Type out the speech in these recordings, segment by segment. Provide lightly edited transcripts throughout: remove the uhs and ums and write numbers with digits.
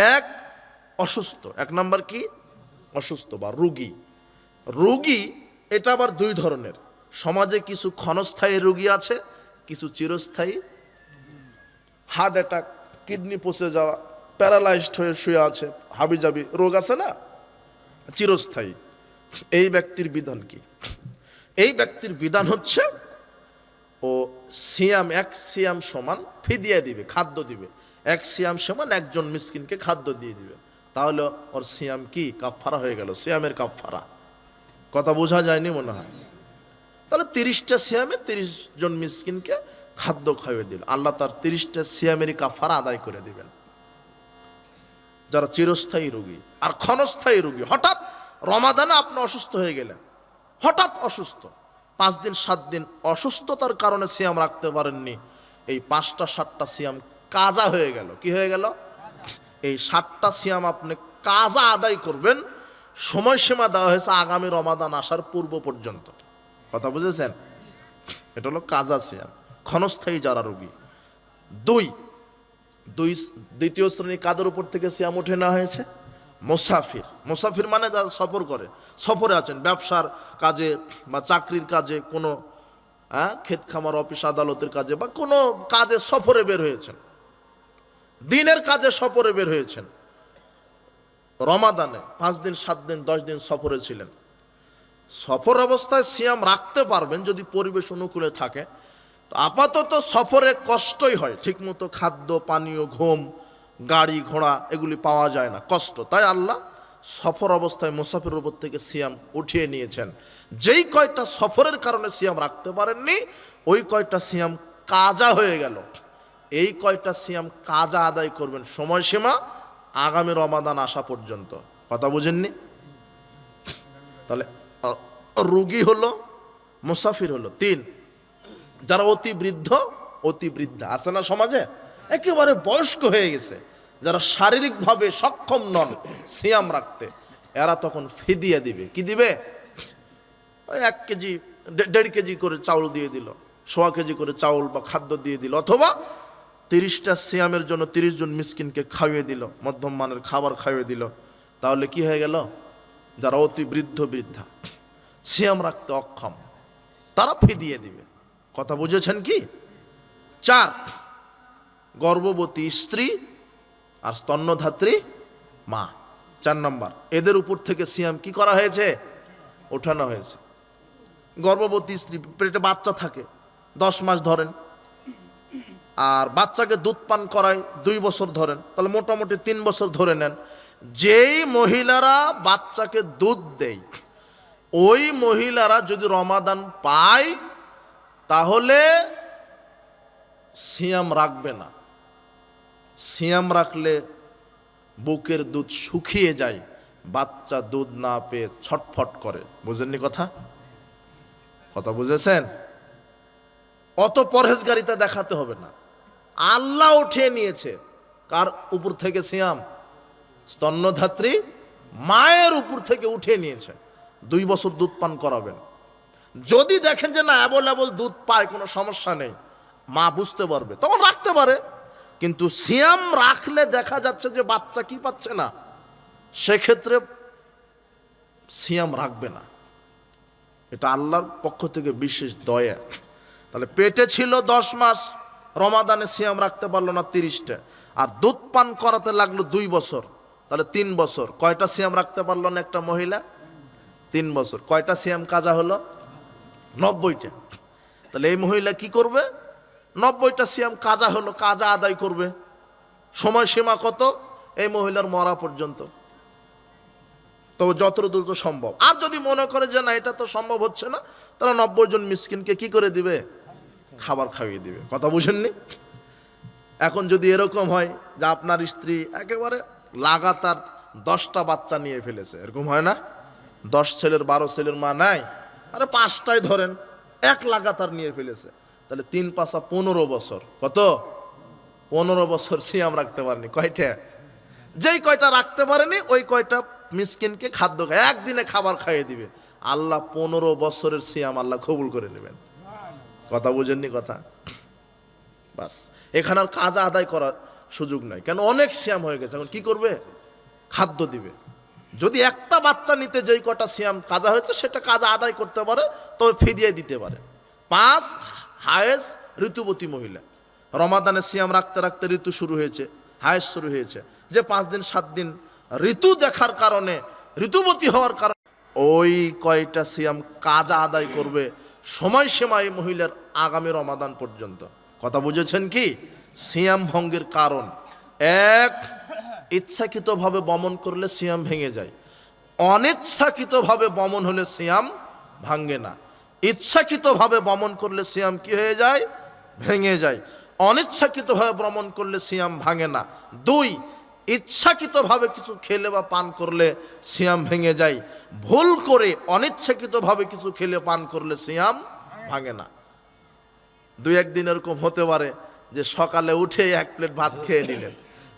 এক অসুস্থ, এক নাম্বার কি অসুস্থ বা রোগী। রোগী এটা আবার দুই ধরনের। সমাজে কিছু ক্ষণস্থায়ী রোগী আছে, কিছু চিরস্থায়ী। হার্ট অ্যাটাক, কিডনি পচে যাওয়া, প্যারালাইজড হয়ে শুয়ে আছে, হাবিজাবি রোগ আছে না, চিরস্থায়ী। এই ব্যক্তির বিধান কি? এই ব্যক্তির বিধান হচ্ছে ও সিয়াম, এক সিয়াম সমান ফিদিয়া দিবে, খাদ্য দিবে। এক সিয়াম সমান একজন মিসকিনকে খাদ্য দিয়ে দিবে, তাহলে ওর সিয়াম কি কাফারা হয়ে গেল, সিয়ামের কাফারা। কথা বোঝা যায়নি মনে হয়? তাহলে 30টা সিয়ামে 30 জন মিসকিনকে খাদ্য খাইয়ে দিল, আল্লাহ তার 30টা সিয়ামেরই কাফারা আদায় করে দিবেন। যারা চিরস্থায়ী রোগী আর ক্ষণস্থায়ী রোগী, হঠাৎ রমাদানে আপনি অসুস্থ হয়ে গেলেন, হঠাৎ অসুস্থ, 5 দিন 7 দিন অসুস্থতার কারণে সিয়াম রাখতে পারেননি, এই 5টা 7টা সিয়াম কাজা হয়ে গেল। কি হয়ে গেল? এই 7টা সিয়াম আপনি কাজা আদায় করবেন। সময়সীমা দেওয়া হয়েছে আগামী রমাদান আসার পূর্ব পর্যন্ত। কথা বুঝেছেন? এটা হলো কাজা সিয়াম, ক্ষণস্থায়ী যারা রোগী। দ্বিতীয় শ্রেণী কাদের উপর থেকে সিয়াম উঠে নেওয়া হয়েছে? মুসাফির। মুসাফির মানে যারা সফর করে, সফরে আছেন, ব্যবসার কাজে বা চাকরির কাজে, কোনো ক্ষেত খামার, অফিস আদালতের কাজে বা কোনো কাজে সফরে বের হয়েছেন, দিনের কাজে সফরে বের হয়েছেন, রমাদানে 5 দিন 7 দিন 10 দিন সফরে ছিলেন। সফর অবস্থায় সিয়াম রাখতে পারবেন যদি পরিবেশ অনুকূলে থাকে। তো আপাতত সফরে কষ্টই হয়, ঠিকমতো খাদ্য পানীয়, ঘুম, গাড়ি ঘোড়া এগুলি পাওয়া যায় না, কষ্ট। তাই আল্লাহ সফর অবস্থায় মুসাফিরের উপর থেকে সিয়াম উঠিয়ে নিয়েছেন। যেই কয়টা সফরের কারণে সিয়াম রাখতে পারেননি, ওই কয়টা সিয়াম কাজা হয়ে গেল। এই কয়টা সিয়াম কাজা আদায় করবেন, সময়সীমা আগামী রমাদান আসা পর্যন্ত। কথা বুঝেননি? তাহলে রোগী হলো, মুসাফির হলো। 3, যারা অতি বৃদ্ধ, অতি বৃদ্ধা আছে না সমাজে, একেবারে বয়স্ক হয়ে গেছে, যারা শারীরিকভাবে সক্ষম নন সিয়াম রাখতে, এরা তখন ফিদিয়া দিবে। কি দিবে? ওই 1 কেজি 1.5 কেজি করে চাউল দিয়ে দিল, 1.25 কেজি করে চাউল বা খাদ্য দিয়ে দিল, অথবা 30টা সিয়ামের জন্য 30 জন মিসকিনকে খাইয়ে দিল, মধ্যম মানের খাবার খাইয়ে দিল। তাহলে কি হয়ে গেল? যারা অতি বৃদ্ধ বৃদ্ধা, সিয়াম রাখতে অক্ষম, তারা ফিদিয়ে দিবে। কথা বুঝেছেন কি? 4, গর্ভবতী স্ত্রী আর স্তন্যধাত্রী মা। 4 নম্বর, এদের উপর থেকে সিয়াম কি করা হয়েছে? ওঠানো হয়েছে। গর্ভবতী স্ত্রী, পেটে বাচ্চা থাকে 10 মাস ধরেন, আর বাচ্চাকে দুধ পান করায় 2 বছর ধরেন, তাহলে মোটামুটি 3 বছর ধরে নেন। যেই মহিলারা বাচ্চাকে দুধ দেয়, ওই মহিলারা যদি রমাদান পায় তাহলে সিয়াম রাখবে না। সিয়াম রাখলে বুকের দুধ শুকিয়ে যায়, বাচ্চা দুধ না পেয়ে ছটফট করে। বুঝেননি কথা? কথা বুঝেছেন? অত পরহেজগারিতা দেখাতে হবে না। আল্লাহ উঠিয়ে নিয়েছে কার উপর থেকে সিয়াম? স্তন্যধাত্রী মায়ের উপর থেকে উঠিয়ে নিয়েছে। 2 বছর দুধ পান করাবেন। যদি দেখেন যে না অ্যাভেলেবল দুধ পায়, কোনো সমস্যা নেই, মা বুঝতে পারবে, তখন রাখতে পারে। কিন্তু সিয়াম রাখলে দেখা যাচ্ছে যে বাচ্চা কি পাচ্ছে না, সেক্ষেত্রে সিয়াম রাখবে না। এটা আল্লাহর পক্ষ থেকে বিশেষ দয়া। তাহলে পেটে ছিল 10 মাস, রমাদানে সিয়াম রাখতে পারলো না 30টা, আর দুধ পান করাতে লাগলো 2 বছর, তাহলে 3 বছর। কয়টা সিয়াম রাখতে পারলো না একটা মহিলা? 3 বছর। কয়টা সিয়াম কাজা হলো? 90টা। তাহলে এই মহিলা কি করবে? 90টা সিয়াম কাজা হলো, কাজা আদায় করবে। সময়সীমা কত? এই মহিলার মরা পর্যন্ত, তো যত দ্রুত সম্ভব। আর যদি মনে করে যে না এটা তো সম্ভব হচ্ছে না, তারা 90 জন মিসকিনকে কি করে দিবে? খাবার খাইয়ে দিবে। কথা বুঝেননি? এখন যদি এরকম হয় যে আপনার স্ত্রী একেবারে লাগাতার 10টা বাচ্চা নিয়ে ফেলেছে, এরকম হয় না? 10 ছেলের 12 ছেলের মা নাই, আরে 5টাই ধরেন, এক লাগাতার নিয়ে ফেলেছে, তাহলে 3 পাঁচা 15 বছর। কত? 15 বছর সিয়াম রাখতে পারেনি। কয়টা? যেই কয়টা রাখতে পারেনি ওই কয়টা মিসকিনকে খাদ্য খায়, একদিনে খাবার খাইয়ে দিবে। আল্লাহ 15 বছরের সিয়াম আল্লাহ কবুল করে নেবেন। কথা বুঝেননি কথা? বাস, এখানে আর কাজা আদায় করা সুযোগ নাই, কেন অনেক সিয়াম হয়ে গেছে। এখন কি করবে? খাদ্য দিবে। যদি একটা বাচ্চা নিতে যেই কটা সিয়াম কাজা হয়েছে সেটা কাজা আদায় করতে পারে, তবে ফিদিয়ে দিতে পারে। 5 হায়েস ঋতুবতী মহিলা, রমাদানে সিয়াম রাখতে রাখতে ঋতু শুরু হয়েছে, হায়েস শুরু হয়েছে, যে 5 দিন 7 দিন ঋতু দেখার কারণে, ঋতুবতী হওয়ার কারণে ওই কয়টা সিয়াম কাজা আদায় করবে, সময়সীমা এই মহিলার আগামী রমাদান পর্যন্ত। কথা বুঝেছেন কি? সিয়াম ভঙ্গের কারণ এক, ইচ্ছাকৃতভাবে বমন করলে সিয়াম ভেঙে যায়, অনিচ্ছাকৃতভাবে বমন হলে সিয়াম ভাঙে না। ইচ্ছাকৃতভাবে বমন করলে সিয়াম কি হয়ে যায়? ভেঙে যায়। অনিচ্ছাকৃতভাবে ভ্রমণ করলে সিয়াম ভাঙে না। 2, ইচ্ছাকৃতভাবে কিছু খেলে বা পান করলে সিয়াম ভেঙে যায়, ভুল করে অনিচ্ছাকৃতভাবে কিছু খেলে পান করলে সিয়াম ভাঙে না। 2-1 দিন এরকম হতে পারে যে সকালে উঠে 1 প্লেট ভাত খেয়ে নিলেন,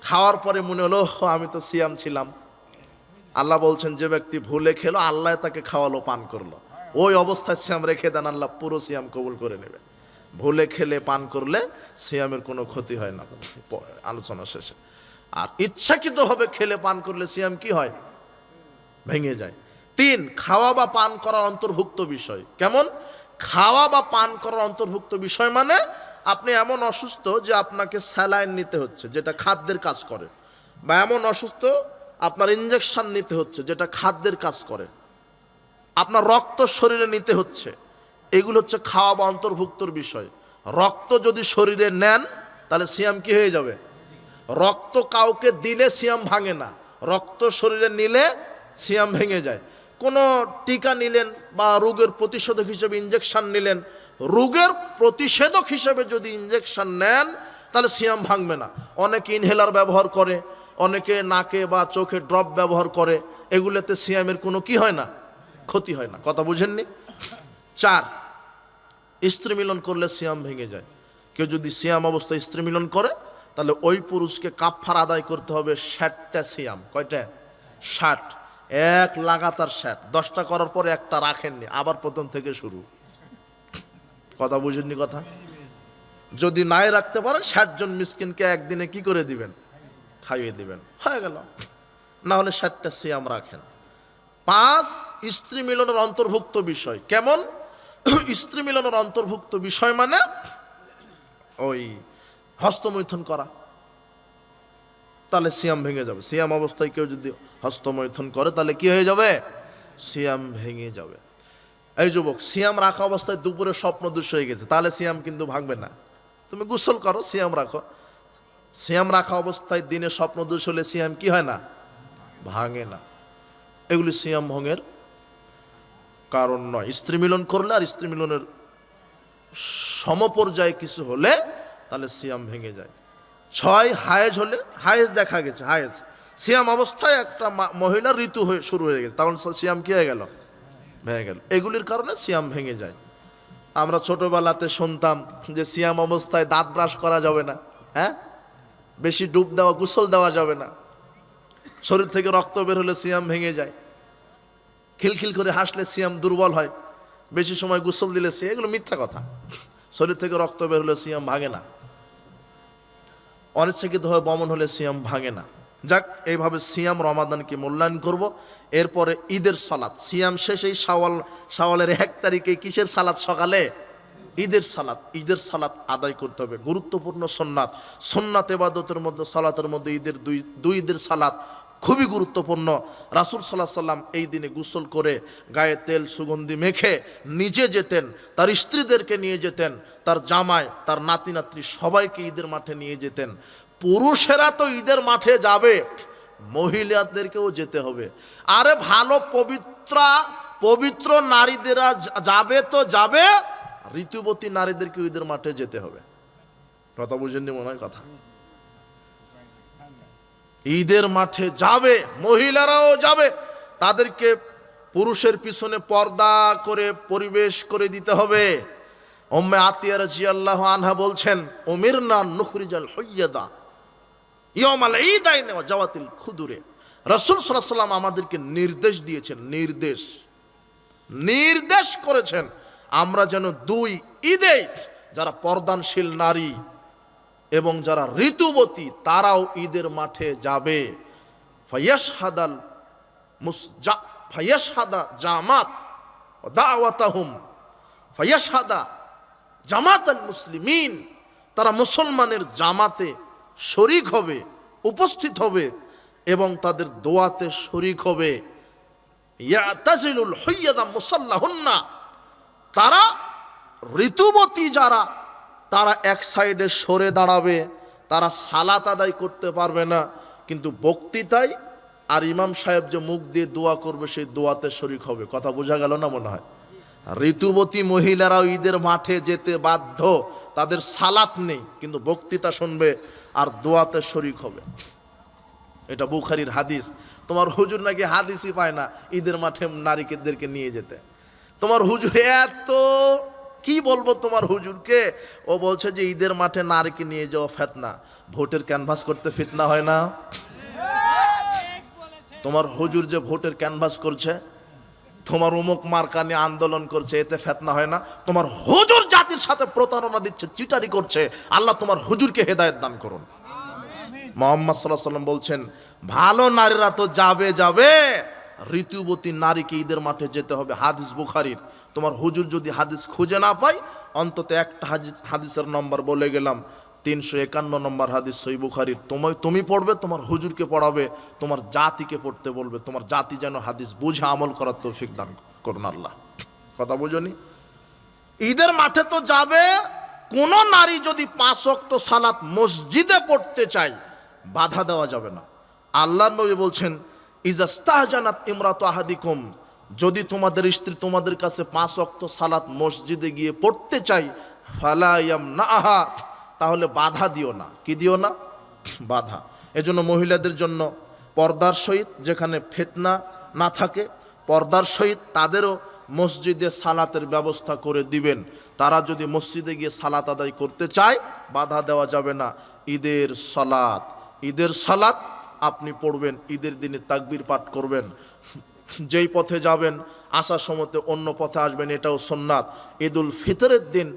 খাওয়ার পরে মনে হলো আমি তো সিয়াম ছিলাম। আল্লাহ বলছেন যে ব্যক্তি ভুলে খেলো আল্লাহ তাকে খাওয়ালো, পান করলো, ওই অবস্থায় সিয়াম রেখে দেন, আল্লাহ পুরো সিয়াম কবুল করে নেবে। ভুলে খেলে পান করলে সিয়ামের কোনো ক্ষতি হয় না আলোচনা শেষে। আর ইচ্ছাকৃতভাবে খেলে পান করলে সিয়াম কি হয়? ভেঙে যায়। 3, খাওয়া বা পান করার অন্তর্ভুক্ত বিষয়। কেমন? খাওয়া বা পান করার অন্তর্ভুক্ত বিষয় মানে আপনি এমন অসুস্থ যে আপনাকে স্যালাইন নিতে হচ্ছে, যেটা খাদ্যের কাজ করে, বা এমন অসুস্থ আপনার ইনজেকশন নিতে হচ্ছে, যেটা খাদ্যের কাজ করে, আপনার রক্ত শরীরে নিতে হচ্ছে, এগুলো হচ্ছে খাওয়া বা অন্তর্ভুক্তর বিষয়। রক্ত যদি শরীরে নেন তাহলে সিয়াম কি হয়ে যাবে? রক্ত কাউকে দিলে সিয়াম ভাঙে না, রক্ত শরীরে নিলে সিয়াম ভেঙে যায়। কোনো টিকা নিলেন বা রোগের প্রতিষেধক হিসেবে ইনজেকশন নিলেন, রোগের প্রতিষেধক হিসেবে যদি ইনজেকশন নেন তাহলে সিয়াম ভাঙবে না। অনেকে ইনহেলার ব্যবহার করে, অনেকে নাকে বা চোখে ড্রপ ব্যবহার করে, এগুলোতে সিয়ামের কোনো কি হয় না? ক্ষতি হয় না। কথা বুঝেননি? 4, স্ত্রী মিলন করলে সিয়াম ভেঙে যায়। কেউ যদি সিয়াম অবস্থায় স্ত্রী মিলন করে তাহলে ওই পুরুষকে কাফারা আদায় করতে হবে 60টা সিয়াম। কয়টা? 60। এক লাগাতার 60। 10টা করার পরে একটা রাখেননি, আবার প্রথম থেকে শুরু। কথা বুঝেননি কথা? যদি নাই রাখতে পারেন 60 জন মিসকিনকে একদিনে কি করে দিবেন? খাইয়ে দিবেন, হয়ে গেল। না হলে 60টা সিয়াম রাখেন। 5, স্ত্রী মিলনের অন্তর্ভুক্ত বিষয়। কেমন? স্ত্রী মিলনের অন্তর্ভুক্ত বিষয় মানে ওই হস্তমৈথুন করা, তাহলে সিয়াম ভেঙে যাবে। সিয়াম অবস্থায় কেউ যদি হস্তমৈথুন করে তাহলে কি হয়ে যাবে? সিয়াম ভেঙে যাবে। এই যুবক, সিয়াম রাখা অবস্থায় দুপুরে স্বপ্ন দৃশ্য হয়ে গেছে, তাহলে সিয়াম কিন্তু ভাঙবে না। তুমি গোসল করো, সিয়াম রাখো। সিয়াম রাখা অবস্থায় দিনে স্বপ্ন দৃশ্য হলে সিয়াম কি হয় না? ভাঙে না। এগুলি সিয়াম ভঙ্গের কারণ নয়। স্ত্রী মিলন করলে আর স্ত্রী মিলনের সমপর্যায়ে কিছু হলে তাহলে সিয়াম ভেঙে যায়। 6, হায়েজ হলে, হায়েজ দেখা গেছে, হায়েজ সিয়াম অবস্থায় একটা মহিলার ঋতু শুরু হয়ে গেছে, তখন সিয়াম কি হয়ে গেল? ভেঙে গেল। এগুলির কারণে সিয়াম ভেঙে যায়। আমরা ছোটবেলাতে শুনতাম যে সিয়াম অবস্থায় দাঁত ব্রাশ করা যাবে না, হ্যাঁ, বেশি ডুব দেওয়া, গোসল দেওয়া যাবে না, শরীর থেকে রক্ত বের হলে সিয়াম ভেঙে যায়, খিলখিল করে হাসলে সিয়াম দুর্বল হয়, বেশি সময় গোসল দিলে সিয়াম, এগুলো মিথ্যা কথা। শরীর থেকে রক্ত বের হলে সিয়াম ভাঙে না, অনিচ্ছাকৃতভাবে বমন হলে সিয়াম ভাঙে না। যাক, এইভাবে সিয়াম রমাদানকে মূল্যায়ন করব। এরপরে ঈদের সালাত, সিয়াম শেষেই শাওয়ালের 1 তারিখে কিসের সালাত? সকালে ঈদের সালাত। ঈদের সালাত আদায় করতে হবে, গুরুত্বপূর্ণ সুন্নাত। সুন্নাত ইবাদতের মধ্যে, সালাতের মধ্যে ঈদের দুই ঈদের সালাত খুবই গুরুত্বপূর্ণ। রাসূল সাল্লাল্লাহু আলাইহি ওয়াসাল্লাম এই দিনে গোসল করে গায়ে তেল সুগন্ধি মেখে নিজে যেতেন, তার স্ত্রীদেরকে নিয়ে যেতেন, তার জামাই, তার নাতি নাতনি সবাইকে ঈদের মাঠে নিয়ে যেতেন। পুরুষেরা তো ঈদের মাঠে যাবে, মহিলাদেরকেও যেতে হবে। আরে ভালো পবিত্র নারীদেরা যাবে তো যাবে, ঋতুবতী নারীদেরকে ঈদের মাঠে যেতে হবে। কথা বুঝেননি মনে হয় কথা? ঈদের মাঠে যাবে, মহিলারাও যাবে, তাদেরকে পুরুষের পিছনে পর্দা করে পরিবেশ করে দিতে হবে। উম্মে আতিয়া রাদিয়াল্লাহু আনহা বলছেন, উমিরনা নুখরিজাল হুইয়াদা ইয়াউমাল ঈদাইন ওয়া জাওয়াতিল খুদুরে। রাসূল সাল্লাল্লাহু আলাইহি ওয়াসাল্লাম আমাদেরকে নির্দেশ দিয়েছেন, নির্দেশ করেছেন আমরা যেন 2 ঈদে যারা পর্দানশীল নারী এবং যারা ঋতুবতী তারাও ঈদের মাঠে যাবে। ফায়াশহাদা জামাত দাওয়াতাহুম ফায়াশহাদা জামাত আল মুসলিমিন, তারা মুসলমানের জামাতে শরীক হবে, উপস্থিত হবে এবং তাদের দোয়াতে শরীক হবে। ইয়াতাজিলুল হুইয়াদা মুসাল্লাহুন্না, তারা ঋতুবতী যারা তারা এক সাইডে সরে দাঁড়াবে, তারা সালাত আদায় করতে পারবে না, কিন্তু বক্তৃতায় আর ইমাম সাহেব যে মুখ দিয়ে দোয়া করবে সেই দোয়াতে শরীক হবে। কথা বোঝা গেল না মনে হয়? ঋতুবতী মহিলারাও ঈদের মাঠে যেতে বাধ্য, তাদের সালাত নেই কিন্তু বক্তৃতা শুনবে আর দোয়াতে শরীক হবে। এটা বুখারীর হাদিস। তোমার হুজুর নাকি হাদিসই পায় না ঈদের মাঠে নারীদেরকে নিয়ে যেতে। তোমার হুজুর এত কি বলবো তোমার হুজুরকে, ও বলছে যে ঈদের মাঠে নারীকে নিয়ে যাওয়া ফিতনা। ভোটের ক্যানভাস করতে ফিতনা হয় না? তোমার হুজুর যে ভোটের ক্যানভাস করছে, তোমার অমুক মার্কা নিয়ে আন্দোলন করছে, এতে ফিতনা হয় না? তোমার হুজুর জাতির সাথে প্রতারণা দিচ্ছে, চিটারি করছে, আল্লাহ তোমার হুজুরকে হেদায়েত দান করুন। মুহাম্মদ সাল্লাল্লাহু আলাইহি ওয়াসাল্লাম বলছেন ভালো নারীরা তো যাবে যাবে, ঋতুবতী নারীকে ঈদের মাঠে যেতে হবে। হাদিস বুখারীর। তোমার হুজুর যদি হাদিস খুঁজে না পায়, অন্তত একটা হাদিসের নম্বর বলে গেলাম, 351 নম্বর হাদিস সহিহ বুখারীর। তুমি পড়বে, তোমার হুজুরকে পড়াবে, তোমার জাতিকে পড়তে বলবে, তোমার জাতি যেন হাদিস বুঝে আমল করার তৌফিক দান করুন আল্লাহ। কথা বুঝনি? ঈদের মাঠে তো যাবে। কোন নারী যদি 5 ওয়াক্ত সালাত মসজিদে পড়তে চায়, বাধা দেওয়া যাবে না। আল্লাহর নবী বলছেন ইজাস্তাহজানাত ইমরাতু আহাদিকুম, যদি তোমাদের স্ত্রী তোমাদের কাছে 5 ওয়াক্ত সালাত মসজিদে গিয়ে পড়তে চাই, ফালা ইয়ামনাহা, তাহলে বাধা দিও না। কি দিও না? বাধা। এজন্য মহিলাদের জন্য পর্দার সহিত, যেখানে ফিতনা না থাকে, পর্দার সহিত তাদেরও মসজিদে সালাতের ব্যবস্থা করে দিবেন। তারা যদি মসজিদে গিয়ে সালাত আদায় করতে চায়, বাধা দেওয়া যাবে না। ঈদের সালাত আপনি পড়বেন, ঈদের দিনে তাকবীর পাঠ করবেন। যেই পথে যাবেন আসার সময়তে অন্য পথে আসবেন, এটাও সুন্নাত। ঈদুল ফিতরের দিন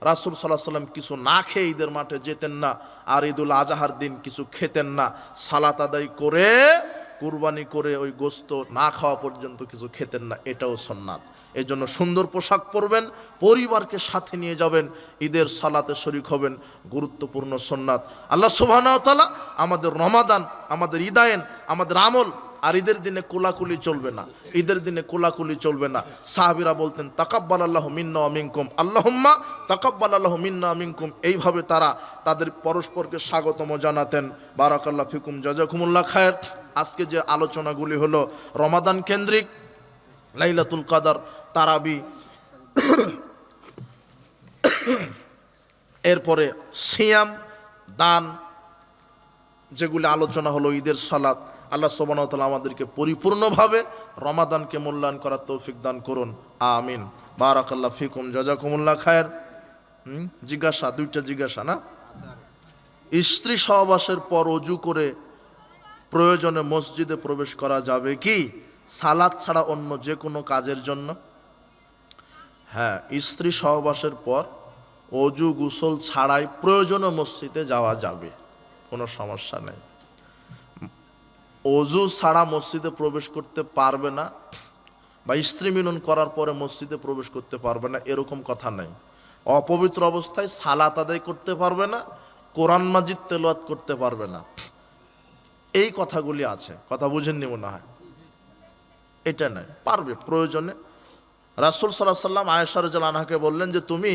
রাসূল সাল্লাল্লাহু আলাইহি ওয়াসাল্লাম কিছু না খেয়ে ঈদের মাঠে যেতেন না, আর ঈদুল আজহার দিন কিছু খেতেন না। সালাত আদায় করে কুরবানি করে ওই গোশত না খাওয়া পর্যন্ত কিছু খেতেন না, এটাও সুন্নাত। এই জন্য সুন্দর পোশাক পরবেন, পরিবারকে সাথে নিয়ে যাবেন, ঈদের সালাতে শরীক হবেন, গুরুত্বপূর্ণ সুন্নাত। আল্লাহ সুবহানাহু ওয়া তাআলা আমাদের রমাদান, আমাদের ঈদায়েন, আমাদের আমল, আর ঈদের দিনে কোলাকুলি চলবে না, ঈদের দিনে কোলাকুলি চলবে না। সাহাবীরা বলতেন তাকাব্বালাল্লাহু মিন্না ওয়া মিনকুম, আল্লাহুম্মা তাকাব্বালাল্লাহু মিন্না ওয়া মিনকুম। এইভাবে তারা তাদের পরস্পরকে স্বাগতম জানাতেন। বারাকাল্লাহু ফিকুম, জাযাকুমুল্লাহ খায়ের। আজকে যে আলোচনাগুলি হলো রমাদান কেন্দ্রিক, লাইলাতুল কদর, তারাবি, এরপরে সিয়াম, দান, যেগুলি আলোচনা হলো, ঈদের সালাত। আল্লাহ সুবহানাহু ওয়া তাআলা আমাদেরকে পরিপূর্ণভাবে রমাদানকে মূল্যায়ন করার তৌফিক দান করুন, আমিন। বারাকাল্লাহু ফিকুম, জাযাকুমুল্লাহ খায়ের। জিজ্ঞাসা, 2টা জিজ্ঞাসা না? স্ত্রী সহবাসের পর ওযু করে প্রয়োজনে মসজিদে প্রবেশ করা যাবে কি সালাত ছাড়া অন্য যে কোনো কাজের জন্য? হ্যাঁ, স্ত্রী সহবাসের পর ওযু গোসল ছাড়াই প্রয়োজনে মসজিদে যাওয়া যাবে, কোনো সমস্যা নেই। ওযু ছাড়া মসজিদে প্রবেশ করতে পারবে না বা স্ত্রী মিলন করার পরে মসজিদে প্রবেশ করতে পারবে না, এরকম কথা নেই। অপবিত্র অবস্থায় সালাত আদায় করতে পারবে না, কোরআন মাজিদ তেলাওয়াত করতে পারবে না, এই কথাগুলি আছে। কথা বুঝেননি মনে হয়? এটা নয়, পারবে প্রয়োজনে। রাসূল সাল্লাল্লাহু আলাইহি ওয়াসাল্লাম আয়েশা রাদিয়াল্লাহু আনহাকে বললেন যে তুমি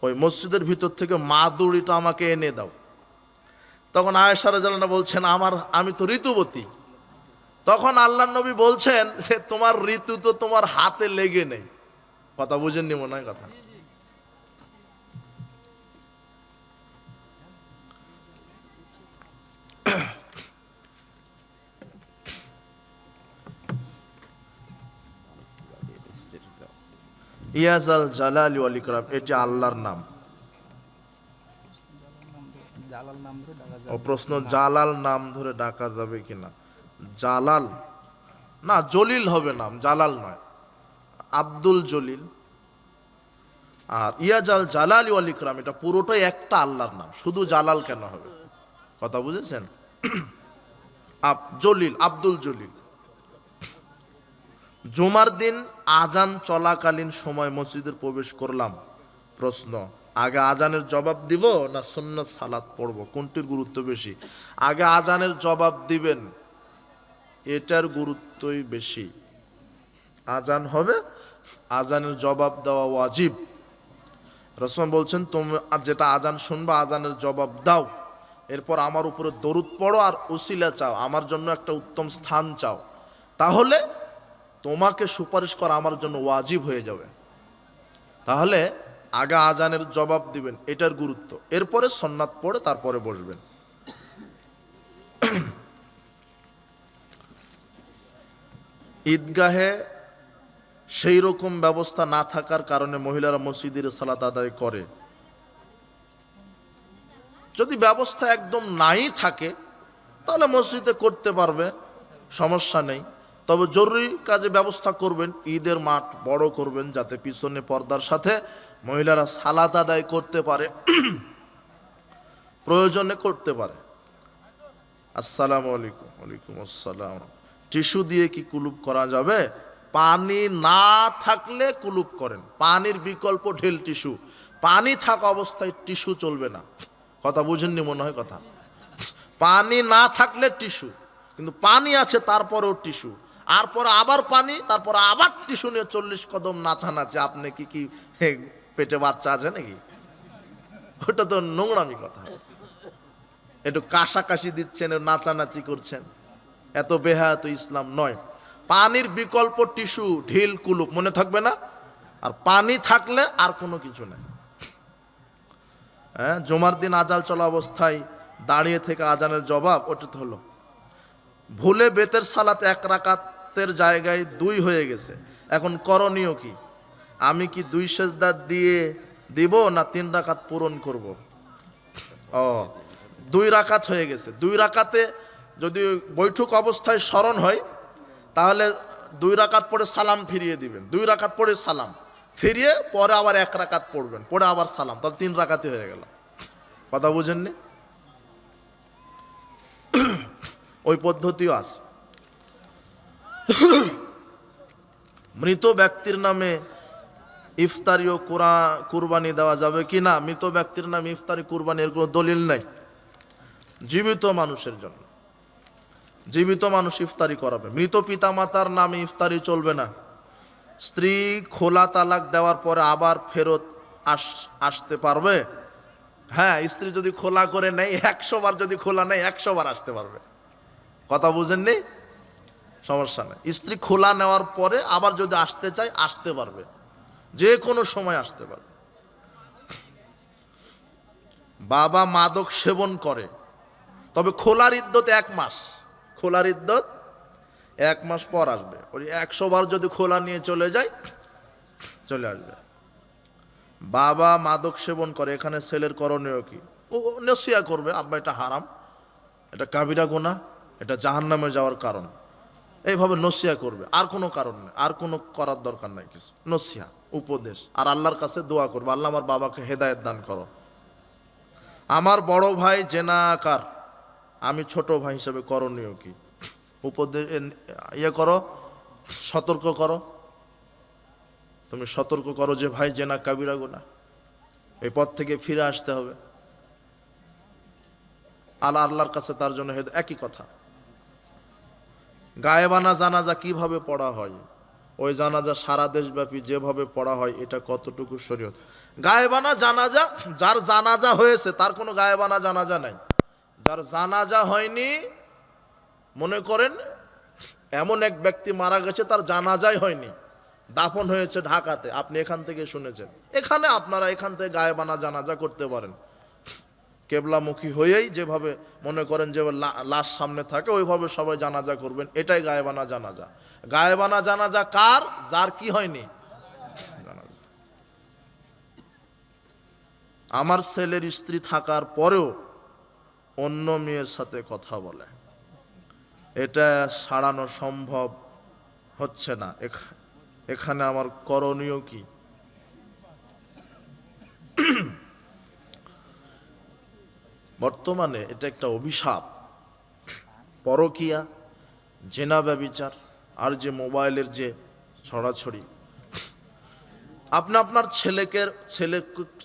ওই মসজিদের ভিতর থেকে মাদুরিটা আমাকে এনে দাও। তখন আয়েশা রাদিয়াল্লাহু আনহা বলছেন আমি তো ঋতুবতী। তখন আল্লাহর নবী বলছেন যে তোমার ঋতু তো তোমার হাতে লেগে নেই। কথা বুঝেননি মনে হয়? কথা ইয়াজাল জালালি ওয়াল ইকরাম, এটি আল্লাহর নাম। ও প্রশ্ন, জালাল নাম ধরে ডাকা যাবে কিনা? জালাল না, জলিল হবে নাম, জালাল নয়। আব্দুল জলিল, আর ইয়াজাল জালালি ওয়াল ইকরাম, এটা পুরোটাই একটা আল্লাহর নাম, শুধু জালাল কেন হবে? কথা বুঝেছেন? জলিল, আব্দুল জলিল। জুমার দিন আজান চলাকালীন সময় মসজিদে প্রবেশ করলাম। প্রশ্ন, আগে আজানের জবাব দিব না সুন্নাত সালাত পড়ব, কোনটির গুরুত্ব বেশি? আগে আজানের জবাব দিবেন, এটার গুরুত্বই বেশি। আজান হবে, আজানের জবাব দেওয়া ওয়াজিব। রাসূল বলছেন, তুমি যেটা আজান শুনবা আজানের জবাব দাও, এরপর আমার উপরে দরুদ পড়ো আর উসিলা চাও, আমার জন্য একটা উত্তম স্থান চাও, তাহলে তোমাকে সুপারিশ করা আমার জন্য ওয়াজিব হয়ে যাবে। তাহলে আগে আজানের জবাব দিবেন, এটার গুরুত্ব। এরপরে সুন্নাত পড়ে তারপরে বসবেন। ঈদগাহে সেই রকম ব্যবস্থা না থাকার কারণে মহিলারা মসজিদের সালাত আদায় করে। যদি ব্যবস্থা একদম নাই থাকে তাহলে মসজিদে করতে পারবে, সমস্যা নেই। তবে জরুরি কাজে ব্যবস্থা করবেন, ঈদের মাঠ বড় করবেন যাতে পিছনে পর্দার সাথে মহিলারা সালাত আদায় করতে পারে, প্রয়োজনে করতে পারে। আসসালামু আলাইকুম। ওয়ালাইকুম আসসালাম। টিস্যু দিয়ে কি কুলুপ করা যাবে? পানি না থাকলে কুলুপ করেন, পানির বিকল্প ঢেল টিস্যু। পানি থাকা অবস্থায় টিস্যু চলবে না। কথা বুঝেননি মনে হয় কথা। পানি না থাকলে টিস্যু, কিন্তু পানি আছে তারপরেও টিস্যু, আর পরে আবার পানি, তারপর আবার টিস্যু নিয়ে 40 কদম নাচানাচি। আপনি কি পেটে বাচ্চা আছে নাকি? ওটা তো নোংরামি কথা। একটু কাশাকাশি দিচ্ছেন, নাচানাচি করছেন, এত বেহায়াত ইসলাম নয়। পানির বিকল্প টিস্যু, ঢিল, কুলুপ, মনে থাকবে না? আর পানি থাকলে আর কোনো কিছু নেই। হ্যাঁ, জুমার দিন আজান চলা অবস্থায় দাঁড়িয়ে থেকে আজানের জবাব, ওটা তো হলো। ভুলে বেতের সালাত 1 রাকাতের জায়গায় 2 হয়ে গেছে, এখন করণীয় কি? আমি কি 2 সেজদা দিয়ে দিব না 3 রাকাত পূরণ করব? 2 রাকাত হয়ে গেছে। 2 রাকাতে যদি বৈঠক অবস্থায় স্মরণ হয় তাহলে 2 রাকাত পড়ে সালাম ফিরিয়ে দিবেন। 2 রাকাত পড়ে সালাম ফিরিয়ে পরে আবার 1 রাকাত পড়বেন, পড়ে আবার সালাম, তাহলে 3 রাকাতই হয়ে গেল। কথা বুঝেননি? ওই পদ্ধতিও আছে। মৃত ব্যক্তির নামে ইফতারি ও কুরবানি দেওয়া যাবে কি না? মৃত ব্যক্তির নামে ইফতারি কুরবানি এর কোনো দলিল নাই। জীবিত মানুষের জন্য, জীবিত মানুষ ইফতারি করাবে। মৃত পিতামাতার নামে ইফতারি চলবে না। স্ত্রী খোলা তালাক দেওয়ার পরে আবার ফেরত আসতে পারবে? হ্যাঁ, স্ত্রী যদি খোলা করে নেয়, 100 বার যদি খোলা নেয় 100 বার আসতে পারবে। কথা বুঝেননি? সমস্যা নেই। স্ত্রী খোলা নেওয়ার পরে আবার যদি আসতে চায় আসতে পারবে, যে কোনো সময় আসতে পারবে। বাবা মাদক সেবন করে, তবে খোলার ইদ্যত 1 মাস, খোলার ইদ্যত 1 মাস পর আসবে। ওই 100 বার যদি খোলা নিয়ে চলে যায়, চলে আসবে। বাবা মাদক সেবন করে, এখানে ছেলের করণীয় কি? ও নসিহত করবে, আব্বা এটা হারাম, এটা কাবিরা গুনাহ, এটা জাহান্নামে যাওয়ার কারণ, এইভাবে নসিহত করবে। আর কোনো কারণ নেই, আর কোনো করার দরকার নাই কিছু। নসিহত, উপদেশ, আর আল্লাহর কাছে দোয়া করবে, আল্লাহ আমার বাবাকে হেদায়েত দান করো। আমার বড় ভাই জেনাকার, আমি ছোট ভাই হিসেবে করণীয় কি? উপদেশ করো, সতর্ক করো। তুমি সতর্ক করো যে ভাই জেনা কাবিরা গুনাহ, এই পথ থেকে ফিরে আসতে হবে। আল্লাহর কাছে তার জন্য একই কথা। গায়েবানা জানাজা কিভাবে পড়া হয়? ওই জানাজা সারা দেশব্যাপী যেভাবে পড়া হয়, এটা কতটুকু শরীয়ত? গায়েবানা জানাজা, যার জানাজা হয়েছে তার কোনো গায়েবানা জানাজা নাই। যার জানাজা হয়নি, মনে করেন এমন এক ব্যক্তি মারা গেছে তার জানাজাই হয়নি, দাফন হয়েছে ঢাকাতে, আপনি এখান থেকে শুনেছেন, এখানে আপনারা এখান থেকে গায়েবানা জানাজা করতে পারেন। কেবলামুখী হয়েই যেভাবে মনে করেন যে লাশ সামনে থাকে ওইভাবে সবাই জানাজা করবেন, এটাই গায়েবানা জানাজা। গায়েবানা জানাজা কার? যার কি হয়নি। আমার ছেলের স্ত্রী থাকার পরেও অন্য মেয়ের সাথে কথা বলে, এটা সারানো সম্ভব হচ্ছে না, এখানে আমার করণীয় কি? বর্তমানে এটা একটা অভিশাপ। পরকীয়া, জেনা, ব্যভিচার, আর যে মোবাইলের যে ছড়াছড়ি। আপনি আপনার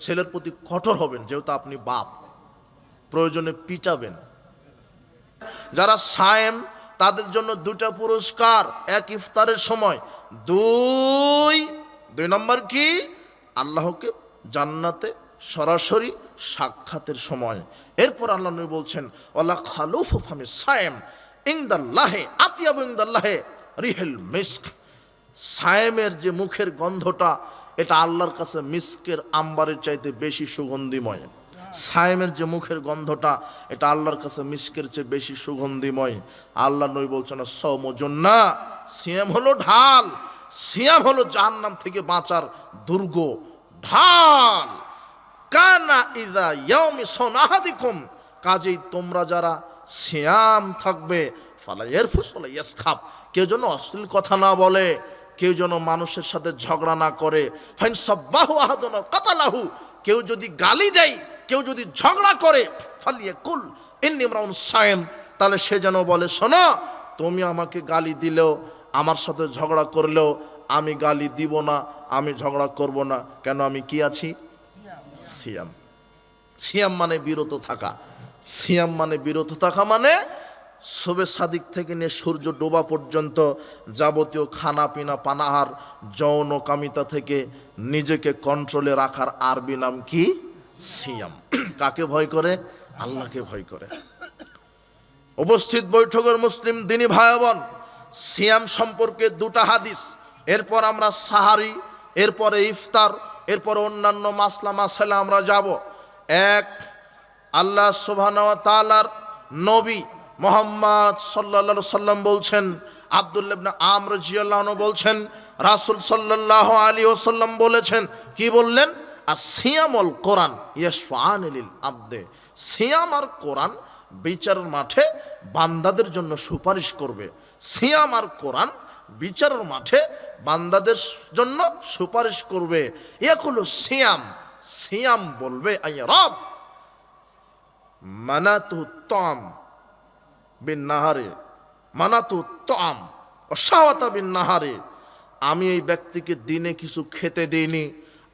ছেলের প্রতি কঠোর হবেন, যেহেতু আপনি বাপ, প্রয়োজনে পিটাবেন। যারা সায়েম তাদের জন্য দুটা পুরস্কার, এক ইফতারের সময়, দুই নম্বর কি, আল্লাহকে জান্নাতে সরাসরি সাক্ষাতের সময়। এরপর আল্লাহ নবী বলছেন ওয়ালা খালুফু ফামি সায়েম ইনদাল্লাহি আতিয়াবু ইনদাল্লাহি রিহুল মিস্ক। সায়েমের যে মুখের গন্ধটা, এটা আল্লাহর কাছে মিস্কের আম্বারের চাইতে বেশি সুগন্ধিময়। সায়েমের যে মুখের গন্ধটা, এটা আল্লাহর কাছে মিস্কের চেয়ে বেশি সুগন্ধিময়। আল্লাহ নবী বলছেন সওম জান্নাহ, সিয়াম হলো ঢাল, সিয়াম হলো জাহান্নাম থেকে বাঁচার দুর্গ, ঢাল। কানা ইযা ইয়াউমি সাওম আহাদিকুম, কাজেই তোমরা যারা সিয়াম থাকবে, ফালা ইয়ারফুস ওয়ালা ইয়াসখাব, কেউ যেন অশ্লীল কথা না বলে, কেউ যেন মানুষের সাথে ঝগড়া না করে। ফাইন সাব্বাহু আহাদুন কাতালাহু, কেউ যদি গালি দেয়, কেউ যদি ঝগড়া করে, ফালিয়াকুল ইন্নী ইমরাউন সায়েম, তাহলে সে যেন বলে শোনো, তুমি আমাকে গালি দিলেও, আমার সাথে ঝগড়া করলেও আমি গালি দিব না, আমি ঝগড়া করব না। কেন? আমি কি আছি? সিয়াম। সিয়াম মানে বিরত থাকা। সিয়াম মানে বিরত থাকা, মানে শবে সাদিক থেকে নিয়ে সূর্য ডোবা পর্যন্ত যাবতীয় খানা পিনা, পানাহার, যৌন কামিতা থেকে নিজেকে কন্ট্রোলে রাখার আরবি নাম কি? সিয়াম। কাকে ভয় করে? আল্লাহকে ভয় করে। উপস্থিত বৈঠকের মুসলিম দিনী ভাই বোন, সিয়াম সম্পর্কে দুটা হাদিস, এরপর আমরা সাহারি, এরপরে ইফতার, এরপরে অন্যান্য মাসলা মাসালা আমরা যাব। এক, আল্লাহ সুবহানাহু ওয়া তাআলার নবী মুহাম্মদ সাল্লাল্লাহু আলাইহি সাল্লাম বলছেন, আব্দুল্লাহ ইবনে আমর রাদিয়াল্লাহু আনহু বলছেন, রাসূল সাল্লাল্লাহু আলাইহি ওয়াসাল্লাম বলেছেন, কি বললেন? আসিয়ামুল কোরআন ইয়াশফাআন লিল আবদে, সিয়াম আর কোরআন বিচারের মাঠে বান্দাদের জন্য সুপারিশ করবে। সিয়াম আর কোরআন বিচারের মাঠে বান্দাদের জন্য সুপারিশ করবে। ইয়াকুলু সিয়াম, সিয়াম বলবে আয়া রব মানাতু তাম বিন নাহারে, মানাতু তাম ও শাওয়াতা বিন নাহারে, আমি এই ব্যক্তিকে দিনে কিছু খেতে দিইনি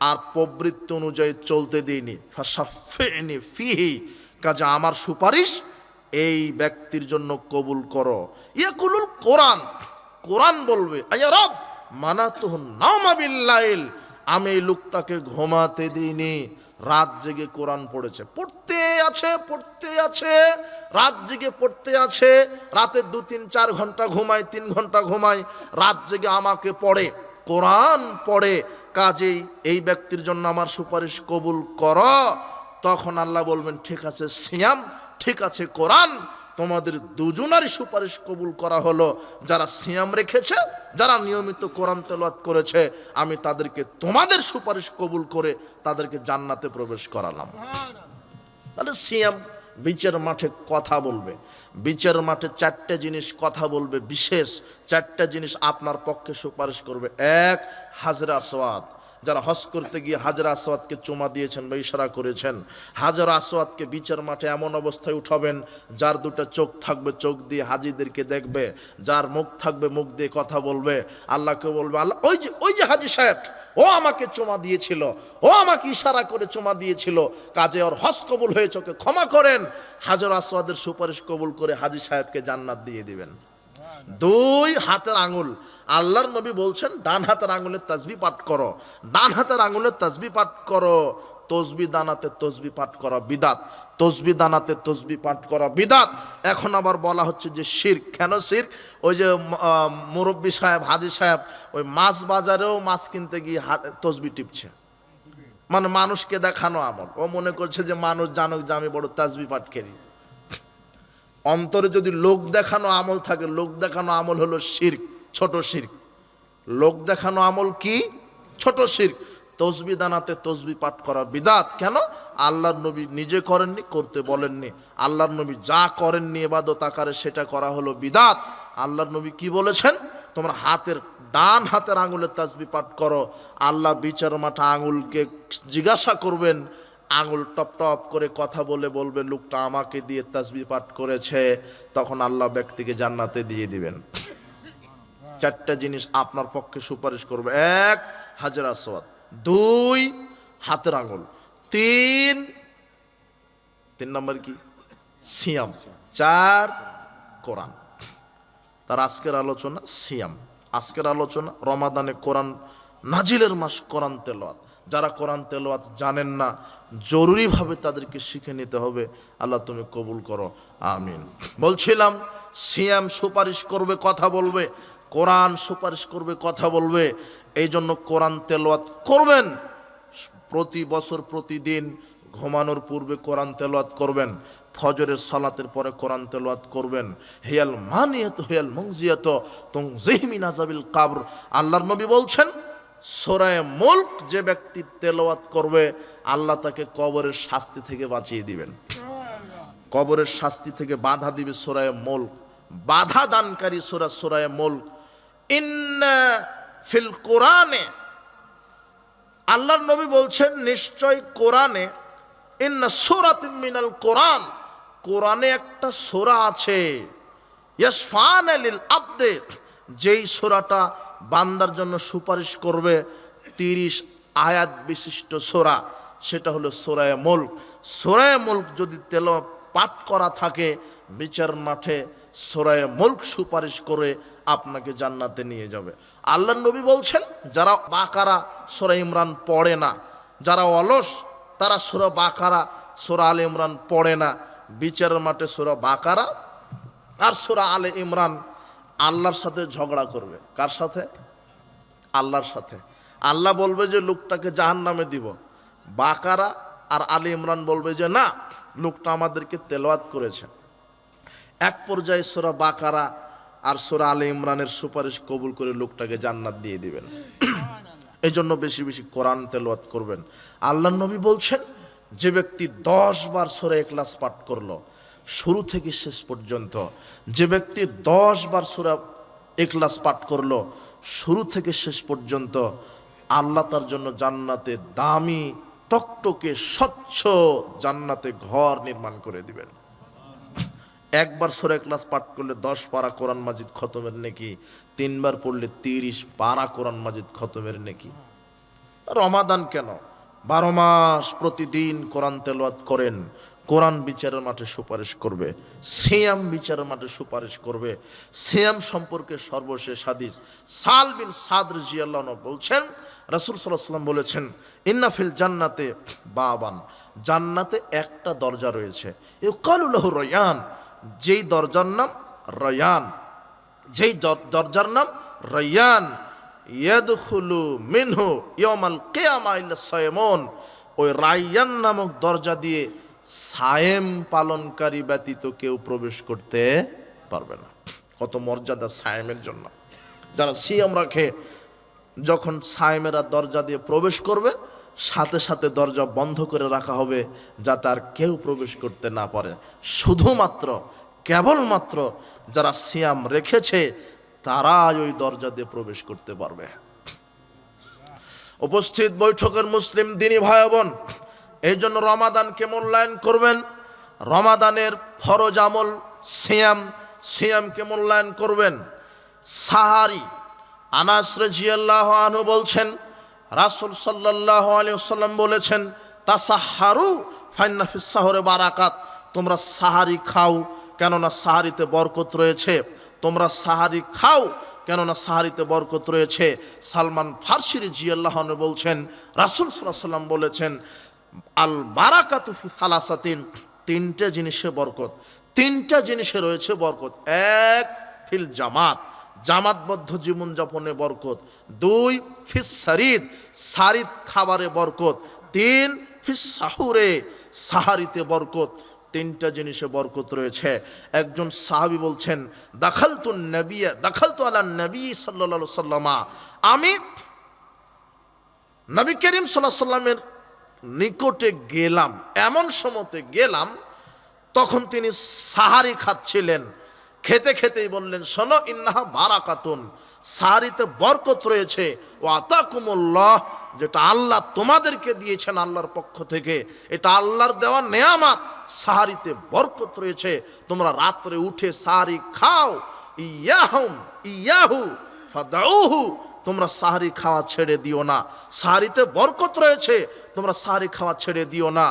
আর প্রবৃত্তি অনুযায়ী চলতে দিইনি। ফাশাফিনি ফিহি, কাজে আমার সুপারিশ এই ব্যক্তির জন্য কবুল করো। ইয়াকুলুল কোরআন, কোরআন বলবে আয়া রব মানাতুহু নাওমা বিল্লাইল, আমি এই লোকটাকে ঘুমাতে দিইনি, রাত জেগে কোরআন পড়েছে, পড়তে আছে, রাত জেগে পড়তে আছে, রাতে 2-3-4 ঘন্টা ঘুমায়, 3 ঘন্টা ঘুমায়, রাত জেগে আমাকে পড়ে, কোরআন পড়ে, কাজেই এই ব্যক্তির জন্য আমার সুপারিশ কবুল করো। তখন আল্লাহ বলবেন ঠিক আছে সিয়াম, ঠিক আছে কোরআন, তোমাদের দুজনারই সুপারিশ কবুল করা হলো। যারা সিয়াম রেখেছে, যারা নিয়মিত কোরআন তেলাওয়াত করেছে, আমি তাদেরকে তোমাদের সুপারিশ কবুল করে তাদেরকে জান্নাতে প্রবেশ করালাম। তাহলে সিয়াম বিচার মাঠে কথা বলবে, বিচার মাঠে 4টে জিনিস কথা বলবে, বিশেষ 4টে জিনিস আপনার পক্ষে সুপারিশ করবে। এক, হাজরা আসওয়াদ, যারা হজ করতে গিয়ে হাজরা আসওয়াদকে চুমা দিয়েছেন বা ইশারা করেছেন, হাজরা আসওয়াদকে বিচার মাঠে এমন অবস্থায় উঠাবেন যার 2টা চোখ থাকবে, চোখ দিয়ে হাজিদেরকে দেখবে, যার মুখ থাকবে, মুখ দিয়ে কথা বলবে, আল্লাহকে বলবে আল্লাহ ওই যে হাজি সাহেব, ও আমাকে চুমা দিয়েছিল, ও আমাকে ইশারা করে চুমা দিয়েছিল, কাজে ওর হজ কবুল হয়েছে, ওকে ক্ষমা করেন। হাজর আসওয়াদের সুপারিশ কবুল করে হাজি সাহেবকে জান্নাত দিয়ে দিবেন। 2, হাতের আঙুল, আল্লাহর নবী বলছেন ডান হাতের আঙুলের তাসবিহ পাঠ করো, ডান হাতের আঙুলের তাসবিহ পাঠ করো। তসবিহ দানাতে তসবিহ পাঠ করা বিদাত, তসবিহ দানাতে তসবিহ পাঠ করা বিদাত। এখন আবার বলা হচ্ছে যে শিরক। কেন শিরক? ওই যে মুরব্বী সাহেব, হাজি সাহেব, ওই মাছ বাজারেও মাছ কিনতে গিয়ে তসবিহ টিপছে, মানে মানুষকে দেখানো আমল। ও মনে করছে যে মানুষ জানুক যে আমি বড় তাসবিহ পাঠ করি। অন্তরে যদি লোক দেখানো আমল থাকে, লোক দেখানো আমল হলো শিরক, ছোট শিরক। লোক দেখানো আমল কি? ছোট শিরক। তসবিহ দানাতে তসবিহ পাঠ করা বিদাত। কেন? আল্লাহর নবী নিজে করেননি, করতে বলেননি। আল্লাহর নবী যা করেননি ইবাদত আকারে, সেটা করা হলো বিদাত। আল্লাহর নবী কি বলেছেন? তোমরা ডান হাতের আঙুলের তাসবিহ পাঠ করো। আল্লাহ বিচার মাঠে আঙুলকে জিজ্ঞাসা করবেন, আঙুল টপ টপ করে কথা বলে বলবে লোকটা আমাকে দিয়ে তাসবিহ পাঠ করেছে, তখন আল্লাহ ব্যক্তিকে জান্নাতে দিয়ে দিবেন। চারটা জিনিস আপনার পক্ষে সুপারিশ করবে। এক, হাজর আসওয়াদ। দুই, হাতের আঙুল। তিন নম্বর কি? সিয়াম। চার, কোরআন। তার আজকের আলোচনা সিয়াম। আজকের আলোচনা রমাদানে কোরআন নাজিলের মাস, কোরআন তেলাওয়াত। যারা কোরআন তেলাওয়াত জানেন না, জরুরিভাবে তাদেরকে শিখে নিতে হবে। আল্লাহ তুমি কবুল করো, আমিন। বলছিলাম সিয়াম সুপারিশ করবে, কথা বলবে, কোরআন সুপারিশ করবে, কথা বলবে। এই জন্য কোরআন তেলাওয়াত করবেন। প্রতি বছর প্রতিদিন ঘুমানোর পূর্বে কোরআন তেলাওয়াত করবেন, ফজরের সালাতের পরে কোরআন তেলাওয়াত করবেন। হিয়াল মানিয়াত হিয়াল মুনজিয়াত তুনজিহি মিন আযাবিল কবর। আল্লাহর নবী বলছেন, সূরা মুলক যে ব্যক্তি তেলাওয়াত করবে, আল্লাহ তাকে কবরের শাস্তি থেকে বাঁচিয়ে দিবেন। কবরের শাস্তি থেকে বাধা দিবে সূরা মুলক। বাধা দানকারী সূরা মুলক। ইন্না ফিল কোরআনে, আল্লাহর নবী বলছেন নিশ্চয় কোরআনে, ইন্না সূরাতুম মিনাল কোরআন, কোরআনে একটা সূরা আছে, ইয়াশফানা লিল আবদে, যেই সূরাটা বান্দার জন্য সুপারিশ করবে। 30 আয়াত বিশিষ্ট সূরা, সেটা হলো সূরা মুলক। সূরা মুলক যদি তেলাওয়াত পাঠ করা থাকে, বিচার মাঠে সূরা মুলক সুপারিশ করে আপনাকে জান্নাতে নিয়ে যাবে। আল্লাহর নবী বলছেন, যারা বাকারা সূরা ইমরান পড়ে না, যারা অলস, তারা সূরা বাকারা সূরা আলে ইমরান পড়ে না, বিচারের মাঠে সূরা বাকারা আর সূরা আলে ইমরান আল্লাহর সাথে ঝগড়া করবে। কার সাথে? আল্লাহর সাথে। আল্লাহ বলবে যে লোকটাকে জাহান্নামে দিব, বাকারা আর আলে ইমরান বলবে যে না, লোকটা আমাদেরকে তেলাওয়াত করেছে। এক পর্যায়ে সূরা বাকারা আর সূরা আলে ইমরানের সুপারিশ কবুল করে লোকটাকে জান্নাত দিয়ে দিবেন। এই জন্য বেশি বেশি কোরআন তেলাওয়াত করবেন। আল্লাহর নবী বলছেন, যে ব্যক্তি 10 বার সূরা ইখলাস পাঠ করলো শুরু থেকে শেষ পর্যন্ত, যে ব্যক্তি 10 বার সূরা ইখলাস পাঠ করলো শুরু থেকে শেষ পর্যন্ত, আল্লাহ তার জন্য জান্নাতে দামি টকটকে স্বচ্ছ জান্নাতে ঘর নির্মাণ করে দিবেন। একবার সূরা ইখলাস পাঠ করলে 10 পারা কোরআন মাজিদ খতমের নেকি, 3 বার পড়লে 30 পারা কোরআন মাজিদ খতমের নেকি। রমাদান কেন, 12 মাস প্রতিদিন কোরআন তেলাওয়াত করেন, কোরআন বিচারের মাঠে সুপারিশ করবে, সিয়াম বিচারের মাঠে সুপারিশ করবে। সিয়াম সম্পর্কে সর্বশেষ হাদিস, সাল বিন সাদ রাদিয়াল্লাহু আনহু বলছেন, রাসূল সাল্লাল্লাহু আলাইহি ওয়াসাল্লাম বলেছেন, ইন্না ফিল জান্নাতে বাবান, জান্নাতে একটা দরজা রয়েছে, ইউকালু লাহু রায়ান, যেই দরজার নাম রায়ান, যেই দরজার নাম রায়ান, ইয়াদখুলু মিনহু ইয়াউমাল কিয়ামা ইল্লা সায়মুন, ওই রায়ান নামক দরজা দিয়ে সায়েম পালনকারী ব্যতীত কেউ প্রবেশ করতে পারবে না। কত মর্যাদা সায়েমের জন্য। যারা সিয়াম রাখে, যখন সায়েমেরা দরজা দিয়ে প্রবেশ করবে, সাথে সাথে দরজা বন্ধ করে রাখা হবে, যাতে আর কেউ প্রবেশ করতে না পারে। শুধুমাত্র কেবলমাত্র যারা সিয়াম রেখেছে তারাই ওই দরজা দিয়ে প্রবেশ করতে পারবে। উপস্থিত বৈঠকের মুসলিম দিনী ভাই বোন, এই জন্য রমাদানকে মূল্যায়ন করবেন। রমাদানের ফরজ আমল সিয়াম, সিয়ামকে মূল্যায়ন করবেন। সাহারি, আনাস রাদিয়াল্লাহু আনহু বলছেন, রাসূল সাল্লাল্লাহু আলাইহি ওয়াসাল্লাম বলেছেন, তাসাহহারু ফাইন্না ফিস সাহরে বারাকাত, তোমরা সাহারি খাও, কেননা সাহারিতে বরকত রয়েছে। তোমরা সাহারি খাও, কেননা সাহারিতে বরকত রয়েছে। সালমান ফারসি রাদিয়াল্লাহু আনহু বলছেন, রাসূল সাল্লাল্লাহু আলাইহি ওয়াসাল্লাম বলেছেন, আল বারাকাতু ফি সালাসাতিন, 3টে জিনিসে বরকত, 3টা জিনিসে রয়েছে বরকত। 1 ফিল জামাত, জামাতবদ্ধ জীবনযাপনে বরকত। 2 ফিস সারিদ, সারিদ খাবারে বরকত। 3 ফিস সাহুরে, সাহারিতে বরকত। 3টা জিনিসে বরকত রয়েছে। একজন সাহাবী বলছেন, দাখালতু আলা নবী সাল্লাল্লাহু আলাইহি ওয়াসাল্লাম, আমি নবী করিম সাল্লাল্লাহু আলাইহি ওয়াসাল্লামের নিকটে গেলাম, এমন সময়তে গেলাম তখন তিনি সাহারি খাচ্ছিলেন। খেতে খেতেই বললেন, শোনো, ইন্নাহা বারাকাতুন, সাহারিতে বরকত রয়েছে। ওয়া আতাকুমুল্লাহ যেটা আল্লাহ তোমাদেরকে দিয়েছেন আল্লাহর পক্ষ থেকে, এটা আল্লাহর দেওয়া নেয়ামত। সাহারিতে বরকত রয়েছে, তোমরা রাত্রে উঠে সাহারি খাও। ইয়াহু ফাদাউহু, তোমরা সাহারি খাওয়া ছেড়ে দিও না। সাহারিতে বরকত রয়েছে, তোমরা সাহারি খাওয়া ছেড়ে দিও না।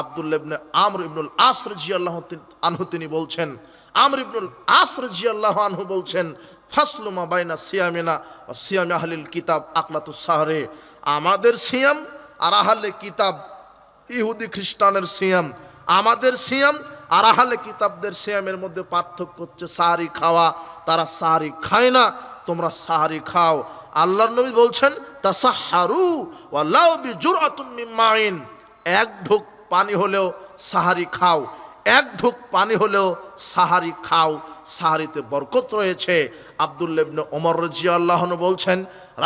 আব্দুল্লাহ ইবনে আমর ইবনুল আস রাদিয়াল্লাহু আনহু তিনি বলছেন, আমর ইবনুল আস রাদিয়াল্লাহু আনহু বলছেন, ফাসলু মা বাইনা সিয়ামিনা ওয়া সিয়াম আহলিল কিতাব আকলাতুস সাহরে, আমাদের সিয়াম আর আহলে কিতাব ইহুদি খ্রিস্টানের সিয়াম, আমাদের সিয়াম আর আহলে কিতাবদের সিয়ামের মধ্যে পার্থক্য হচ্ছে সাহারি খাওয়া। তারা সাহারি খায় না, তোমরা সাহারি খাও। আল্লাহর নবী বলছেন, তাসাহহারু ওয়ালাউ বিজুরআতুম মিন মাইন, এক ঢোক পানি হলেও সাহারি খাও, এক ঢোক পানি হলেও সাহারি খাও, সাহারিতে বরকত রয়েছে। আব্দুল্লাহ ইবনে ওমর রাদিয়াল্লাহু আনহু বলছেন,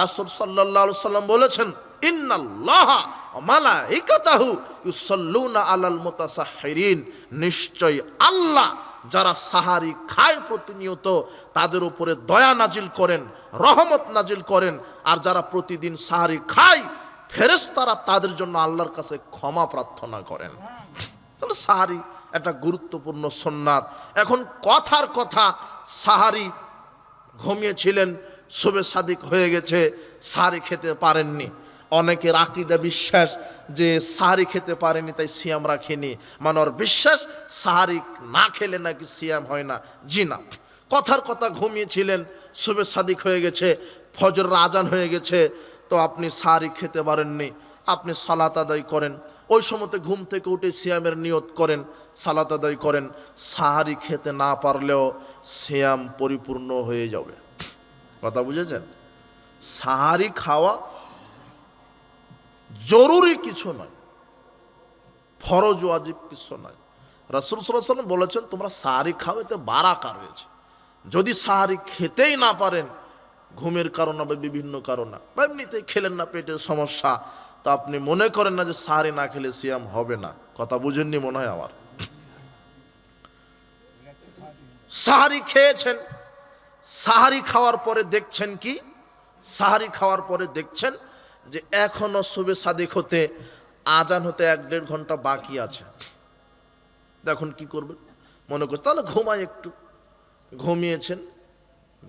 রাসূল সাল্লাল্লাহু আলাইহি ওয়াসাল্লাম বলেছেন, ইন্নাল্লাহা ওয়া মালাইকাতাহু ইউসাল্লুনা আলাল মুতাসাহহিরিন, নিশ্চয় আল্লাহ যারা সাহারি খায় প্রতিনিয়ত তাদের উপরে দয়া নাজিল করেন, রহমত নাজিল করেন। আর যারা প্রতিদিন সাহারি খায় ফেরেশতারা তাদের জন্য আল্লাহর কাছে ক্ষমা প্রার্থনা করেন। তাহলে সাহারি একটা গুরুত্বপূর্ণ সুন্নাত। এখন কথার কথা, সাহারি ঘুমিয়েছিলেন, শুবে সাদিক হয়ে গেছে, সাহারি খেতে পারেননি। অনেকের আকীদা বিশ্বাস যে সাহারি খেতে পারেনি তাই সিয়াম রাখেনি, মানে ওর বিশ্বাস সাহারি না খেলে নাকি সিয়াম হয় না। জি না, কথার কথা ঘুমিয়েছিলেন, শুবে সাদিক হয়ে গেছে, ফজরের আজান হয়ে গেছে, তো আপনি সাহারি খেতে পারেননি, আপনি সালাত আদায় করেন। ওই সময়তে ঘুম থেকে উঠে সিয়ামের নিয়ত করেন, সালাত আদায় করেন। সাহারি খেতে না পারলেও সিয়াম পরিপূর্ণ হয়ে যাবে। কথা বুঝেছেন? সাহারি খাওয়া জরুরি কিছু নয়, ফরজ ওয়াজিব কিছু নয়। রাসূল সাল্লাল্লাহু আলাইহি ওয়াসাল্লাম বলেছেন, তোমরা সাহারি খাও, এতে বারাকা রয়েছে। যদি সাহারি খেতেই না পারেন, ঘুমের কারণে বা বিভিন্ন কারণে, বা এমনিতেই খেলেন না, পেটের সমস্যা, তা আপনি মনে করেন না যে সাহারি না খেলে সিয়াম হবে না। কথা বুঝেননি মনে হয় আমার। সাহারি খেয়েছেন, সাহারি খাওয়ার পরে দেখছেন কি, সাহারি খাওয়ার পরে দেখছেন যে এখনো শুবে সাদিক হতে, আজান হতে 1-1.5 ঘন্টা বাকি আছে। দেখুন কি করবেন, মনে করতে তাহলে ঘুমাই একটু। ঘুমিয়েছেন,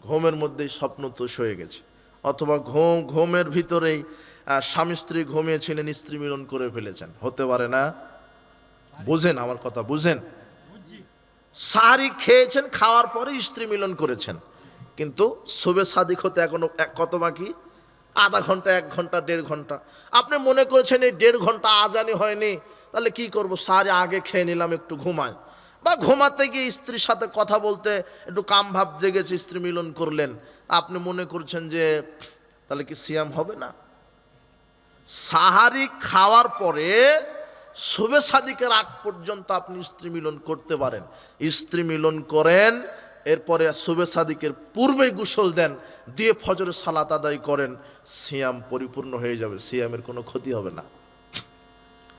ঘুমের মধ্যেই স্বপ্নতোষ হয়ে গেছে, অথবা ঘুমের ভিতরেই স্বামী স্ত্রী ঘুমিয়েছিলেন, স্ত্রী মিলন করে ফেলেছেন, হতে পারে না? বুঝেন আমার কথা, বুঝেন? সাহারি খেয়েছেন, খাওয়ার পরে স্ত্রী মিলন করেছেন, কিন্তু শুবে সাদিক হতে এখনো কত বাকি? আধা ঘন্টা, 1 ঘন্টা, 1.5 ঘন্টা। আপনি মনে করেছেন এই 1.5 ঘন্টা আজানই হয়নি, তাহলে কি করব, সাহারি আগে খেয়ে নিলাম, একটু ঘুমায়। বা ঘুমাতে গিয়ে স্ত্রীর সাথে কথা বলতে একটু কাম ভাব জেগেছে, স্ত্রী মিলন করলেন, আপনি মনে করছেন যে তাহলে কি সিয়াম হবে না? সাহারি খাওয়ার পরে শুবে সাদিকের আগ পর্যন্ত আপনি স্ত্রী মিলন করতে পারেন। স্ত্রী মিলন করেন, এরপরে শুবে সাদিকের পূর্বেই গোসল দেন, দিয়ে ফজরের সালাত আদায় করেন, সিয়াম পরিপূর্ণ হয়ে যাবে, সিয়ামের কোনো ক্ষতি হবে না।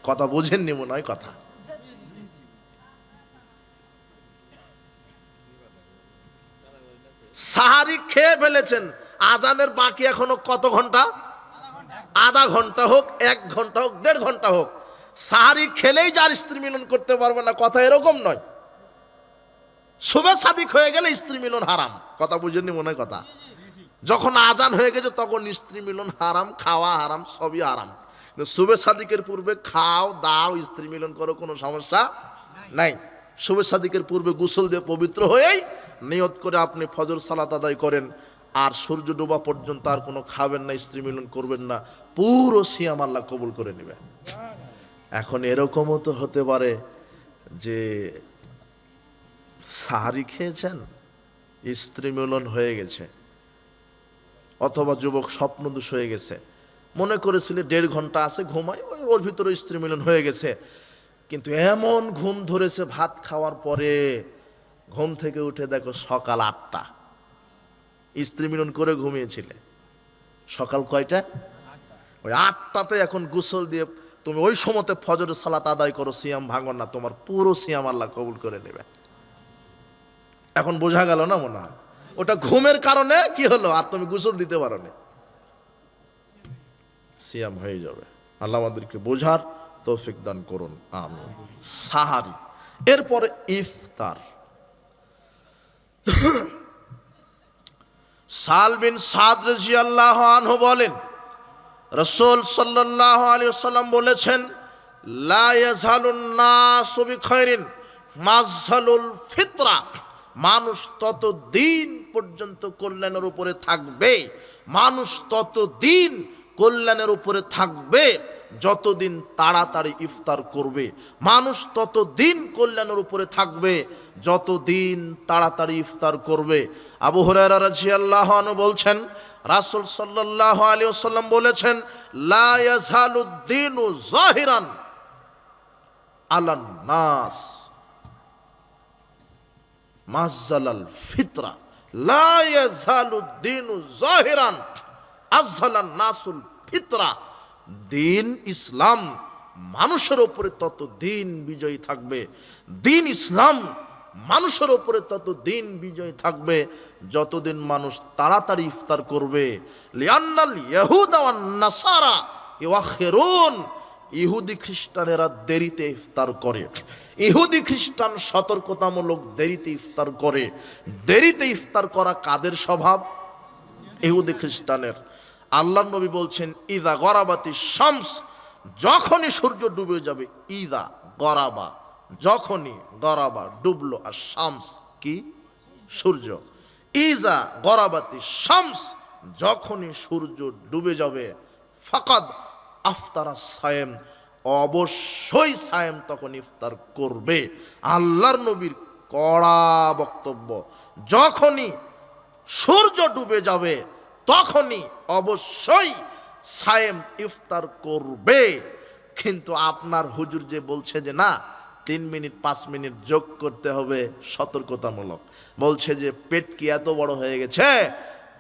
কথা বুঝেননি মনে হয় কথা। সাহারি খেয়ে ফেলেছেন, আজানের বাকি এখনো কত ঘন্টা? আধা ঘন্টা হোক, 1 ঘন্টা হোক, 1.5 ঘন্টা হোক, সাহারি খেলেই যার স্ত্রী মিলন করতে পারবে না, কথা এরকম নয়। শুবে সাদিক হয়ে গেলে স্ত্রী মিলন হারাম। কথা বুঝেননি মনে হয় কথা। যখন আজান হয়ে গেছে তখন স্ত্রী মিলন হারাম, খাওয়া হারাম, সবই হারাম। শুবে সাদিকের পূর্বে খাও দাও, স্ত্রী মিলন করো, কোনো সমস্যা নাই। শুবে সাদিকের পূর্বে গোসল দিয়ে পবিত্র হয়েই নিয়ত করে আপনি ফজর সালাত আদায় করেন, আর সূর্য ডোবা পর্যন্ত আর কোনো খাবেন না, স্ত্রী মিলন করবেন না, পুরো সিয়াম আল্লাহ কবুল করে নেবেন। এখন এরকমও তো হতে পারে যে সাহারি খেয়েছেন, স্ত্রী মিলন হয়ে গেছে, অথবা যুবক স্বপ্নদোষ হয়ে গেছে, মনে করেছিলে 1.5 ঘন্টা আছে, ঘুমাই, ওর ভিতরে স্ত্রী মিলন হয়ে গেছে, কিন্তু এমন ঘুম ধরেছে ভাত খাওয়ার পরে, ঘুম থেকে উঠে দেখো সকাল 8টা, স্ত্রী মিলন করে ঘুমিয়েছিলে সকাল কয়টা? ওই 8টাতে এখন গোসল দিয়ে তুমি ওই সময়তে ফজরের সালাত আদায় করো, সিয়াম ভাঙো না, তোমার পুরো সিয়াম আল্লাহ কবুল করে নেবে। এখন বোঝা গেল না মনে হয়? ওটা ঘুমের কারণে কি হলো, আর তুমি গোসল দিতে পারো না। সিয়াম হয়ে যাবে। আল্লাহ আমাদেরকে বোঝার তৌফিক দান করুন, আমিন। সাহারি, এরপরে ইফতার। সাল বিন সাদ রাদিয়াল্লাহু আনহু বলেন, রাসূল সাল্লাল্লাহু আলাইহি ওয়াসাল্লাম বলেছেন, লা ইয়াজালুন নাসু বিখাইরিন মাযহালুল ফিতরা, মানুষ ততদিন পর্যন্ত কল্যাণের উপরে থাকবে, মানুষ ততদিন কল্যাণের উপরে থাকবে যতদিন তাড়াতাড়ি ইফতার করবে, মানুষ ততদিন কল্যাণের উপরে থাকবে যতদিন তাড়াতাড়ি ইফতার করবে। আবু হুরায়রা রাদিয়াল্লাহু আনহু বলছেন, রাসূল সাল্লাল্লাহু আলাইহি ওয়াসাল্লাম বলেছেন, লা ইয়াজালুদ্দীনু যাহিরান আলান নাস মাযহালাল ফিতরা, লা ইয়াজালুদ্দীনু যাহিরান আযহালান নাসুল ফিতরা। দিন ইসলাম মানুষের উপরে তত দিন বিজয়ী থাকবে, দিন ইসলাম মানুষের উপরে তত দিন বিজয়ী থাকবে যতদিন মানুষ তাড়াতাড়ি ইফতার করবে। লিআন্নাল ইয়াহুদা ওয়ান নাসারা ইউআখিরুন, ইহুদি খ্রিস্টানেরা দেরিতে ইফতার করে, ইহুদি খ্রিস্টান সতর্কতামূলক দেরিতে ইফতার করে। দেরিতে ইফতার করা কাদের স্বভাব? ইহুদি খ্রিস্টানের। আল্লাহর নবী বলছেন, ইদা গরাবাতি শামস, যখনই সূর্য ডুবে যাবে, ইদা গরাবা, যখনই গরাবা ডুবলো, আর শামস কি? সূর্য। ইজা গরাবাতি শামস, যখনই সূর্য ডুবে যাবে, ফাকাদ আফতারা সায়েম, অবশ্যই সায়েম তখন ইফতার করবে। আল্লাহর নবীর কড়া বক্তব্য, যখনই সূর্য ডুবে যাবে তখনই অবশ্যই সায়েম ইফতার করবে। কিন্তু আপনার হুজুর যে বলছে যে না 3 মিনিট 5 মিনিট যোগ করতে হবে, সতর্কতামূলক বলছে যে পেট কি এত বড় হয়ে গেছে,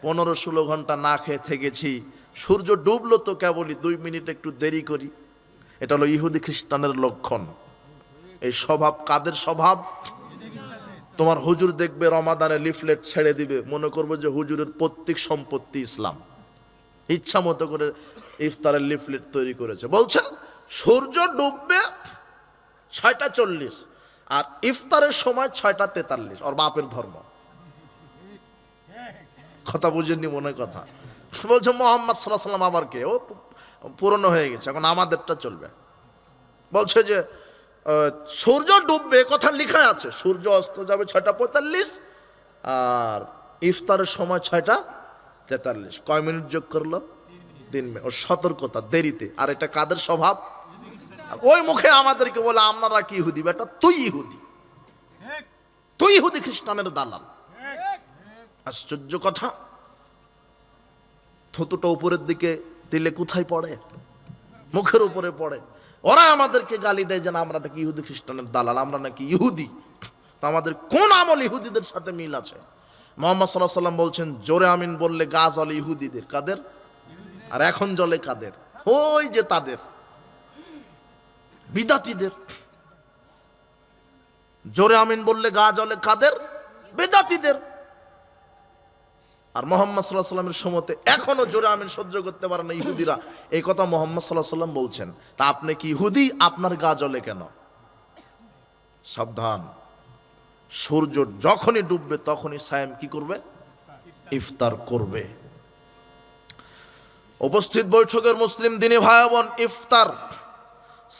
15-16 ঘন্টা না খেয়ে থেকেছি, সূর্য ডুবলো তো কেবলই 2 মিনিট একটু দেরি করি। এটা হলো ইহুদি খ্রিস্টানের লক্ষণ। এই স্বভাব কাদের স্বভাব? তোমার হুজুর দেখবে রমাদানে লিফলেট ছেড়ে দিবে, মনে করবে যে হুজুরের প্রত্যেক সম্পত্তি ইসলাম, ইচ্ছা মতো করে ইফতারের লিফলেট তৈরি করেছে। বলছে সূর্য ডুববে 6টা 40 আর ইফতারের সময় 6টা 43, ওর বাপের ধর্ম। কথা বুঝেননি মনে কথা। বলছে মুহাম্মদ সাল্লাল্লাহু আলাইহি ওয়াসাল্লাম আবার কে? ও পুরনো হয়ে গেছে, এখন আমাদেরটা চলবে। বলছে যে সূর্য ডুববে, কথা লেখা আছে, সূর্য অস্ত যাবে 6টা 45 আর ইফতারের সময় 6টা 43। কয় মিনিট যোগ করলো? 3 মিনিট। ও সতর্কতা, দেরিতে। আর এটা কাদের স্বভাব? ওই মুখে আমাদেরকে বলে আপনারা কি ইহুদি? বেটা তুই ইহুদি, তুই ইহুদি খ্রিস্টানের দালাল। আশ্চর্য কথা। থুতুটা উপরের দিকে দিলে কোথায় পড়ে? মুখের উপরে পড়ে। ওরা আমাদেরকে গালি দেয় যে আমরা নাকি ইহুদি খ্রিস্টানের দালাল, আমরা নাকি ইহুদি। তো আমাদের কোন আমল ইহুদিদের সাথে মিল আছে? মুহাম্মদ সাল্লাল্লাহু আলাইহি ওয়াসাল্লাম বলছেন, জোরে আমিন বললে গা জ্বলে ইহুদিদের। কাদের? আর এখন জ্বলে কাদের? ওই যে তাদের, বিদাতীদের। জোরে আমিন বললে গা জ্বলে কাদের? বিদাতীদের। আর মুহাম্মদ সাল্লাল্লাহু আলাইহি ওয়াসাল্লামের সমতে এখনো জোরে আমিন সহ্য করতে পারে না ইহুদিরা। এই কথা মুহাম্মদ সাল্লাল্লাহু আলাইহি ওয়াসাল্লাম বলছেন। তা আপনি কি ইহুদি? আপনার গা জ্বলে কেন? সাবধান। সূর্য যখনই ডুববে তখনই সায়েম কি করবে? ইফতার করবে। উপস্থিত বৈঠকের মুসলিম দিনী ভাই বোন, ইফতার।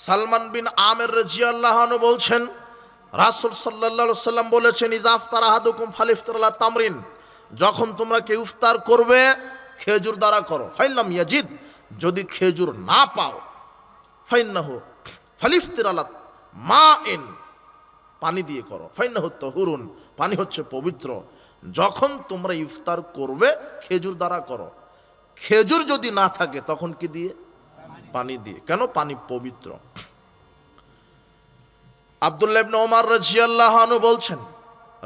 সালমান বিন আমির রাদিয়াল্লাহু আনহু বলছেন, রাসূল সাল্লাল্লাহু আলাইহি ওয়াসাল্লাম বলেছেন, ইযা আফতারা আহাদুকুম ফালিফতার আলা তামরিন, যখন তোমরা কেউ ইফতার করবে খেজুর দ্বারা করো। ফাইল্লাম ইয়াজিদ, যদি খেজুর না পাও, ফাইন্নাহু ফালিফতির আলা মাইন, পানি দিয়ে করো। ফাইন্নাহু তাহুরুন, পানি হচ্ছে পবিত্র। যখন তোমরা ইফতার করবে খেজুর দ্বারা করো। খেজুর যদি না থাকে তখন কি দিয়ে? পানি দিয়ে। কেন? পানি পবিত্র। আব্দুল্লাহ ইবনে ওমর রাদিয়াল্লাহু আনহু বলছেন,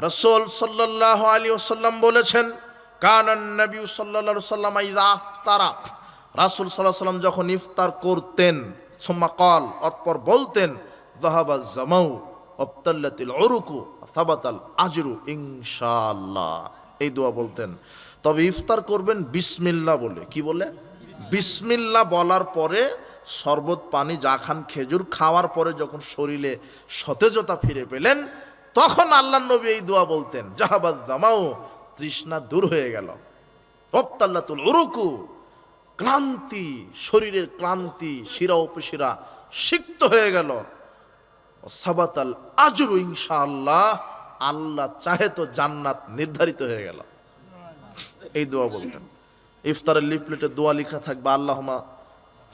রাসূল সাল্লাল্লাহু আলাইহি ওয়াসাল্লাম বলেছেন, কানান নবী সাল্লাল্লাহু আলাইহি ওয়াসাল্লাম ইযা আফতারা, রাসূল সাল্লাল্লাহু আলাইহি ওয়াসাল্লাম যখন ইফতার করতেন, সুম্মা ক্বাল, অতঃপর বলতেন, যাহাবা জামাউ আবতাল্লাতিল উরুকু সাবাতাল আজরু ইনশাআল্লাহ। এই দোয়া বলতেন। তবে ইফতার করবেন বিসমিল্লাহ বলে। কি বলে? বিসমিল্লাহ বলার পরে শরবত পানি যা খান খেজুর খাওয়ার পরে যখন শরীরে সতেজতা ফিরে পেলেন তখন আল্লাহর নবী এই দোয়া বলতেন, জাহাবাজ জামাও, তৃষ্ণা দূর হয়ে গেল, ওয়াবতাল্লাতুল উরুকু, ক্লান্তি, শরীরের ক্লান্তি, শিরা উপশিরা সিক্ত হয়ে গেল, সাবাতাল আজরু ইনশাআল্লাহ, আল্লাহ চাহে তো জান্নাত নির্ধারিত হয়ে গেল। এই দোয়া বলতেন। ইফতারের লিফলেটে দোয়া লেখা থাকবে, আল্লাহুম্মা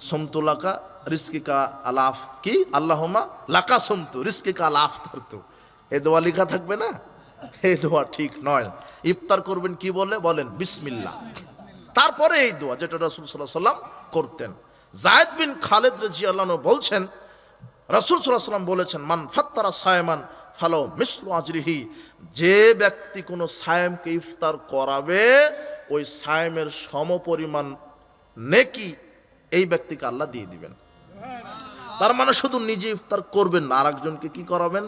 সুমতু লাকা রিজকিকা আলাফ, কি আল্লাহুম্মা লাকা সুমতু রিজকিকা আলা আফতারতু, এই দোয়া লেখা থাকবে না? এই দোয়া ঠিক নয়। ইফতার করবেন কি বলে? বলেন বিসমিল্লাহ, তারপরে এই দোয়া, যেটা রাসূল সাল্লাল্লাহু আলাইহি সাল্লাম করতেন। যায়েদ বিন খালেদ রাদিয়াল্লাহু আনহু বলছেন, রাসূল সাল্লাল্লাহু আলাইহি সাল্লাম বলেছেন, মান ফাত্তারা সায়মান ফালাউ মিসলু আজরিহি, যে ব্যক্তি কোনো সায়েমকে ইফতার করাবে ওই সায়েমের সমপরিমাণ নেকি এই ব্যক্তিকে আল্লাহ দিয়ে দিবেন। তার মানে শুধু নিজে ইফতার করবেন না, আরেকজনকে কি করাবেন?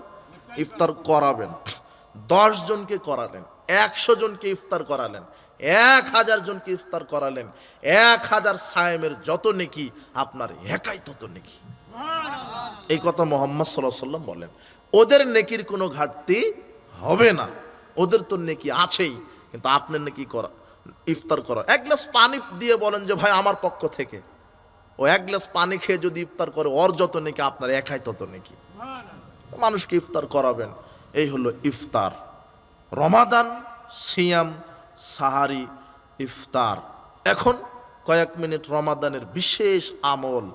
ইফতার করাবেন। 10 জনকে করালেন, 100 জনকে ইফতার করালেন, 1000 জনকে ইফতার করালেন, 1000 সায়েমের যত নেকি আপনার একাই তত নেকি। এই কথা মুহাম্মদ সাল্লাল্লাহু আলাইহি ওয়াসাল্লাম বলেন। ওদের নেকির কোনো ঘাটতি হবে না, ওদের তো নেকি আছেই, কিন্তু আপনার নেকি করা, ইফতার করা। 1 গ্লাস পানি দিয়ে বলেন যে ভাই আমার পক্ষ থেকে, ও 1 গ্লাস পানি খেয়ে যদি ইফতার করে ওর যত নেকি আপনার একাই তত নেকি। মানুষকে ইফতার করাবেন, এই হলো ইফতার। রমাদান, সিয়াম, সাহারি, ইফতার। এখন কয়েক মিনিট রমাদানের বিশেষ আমল।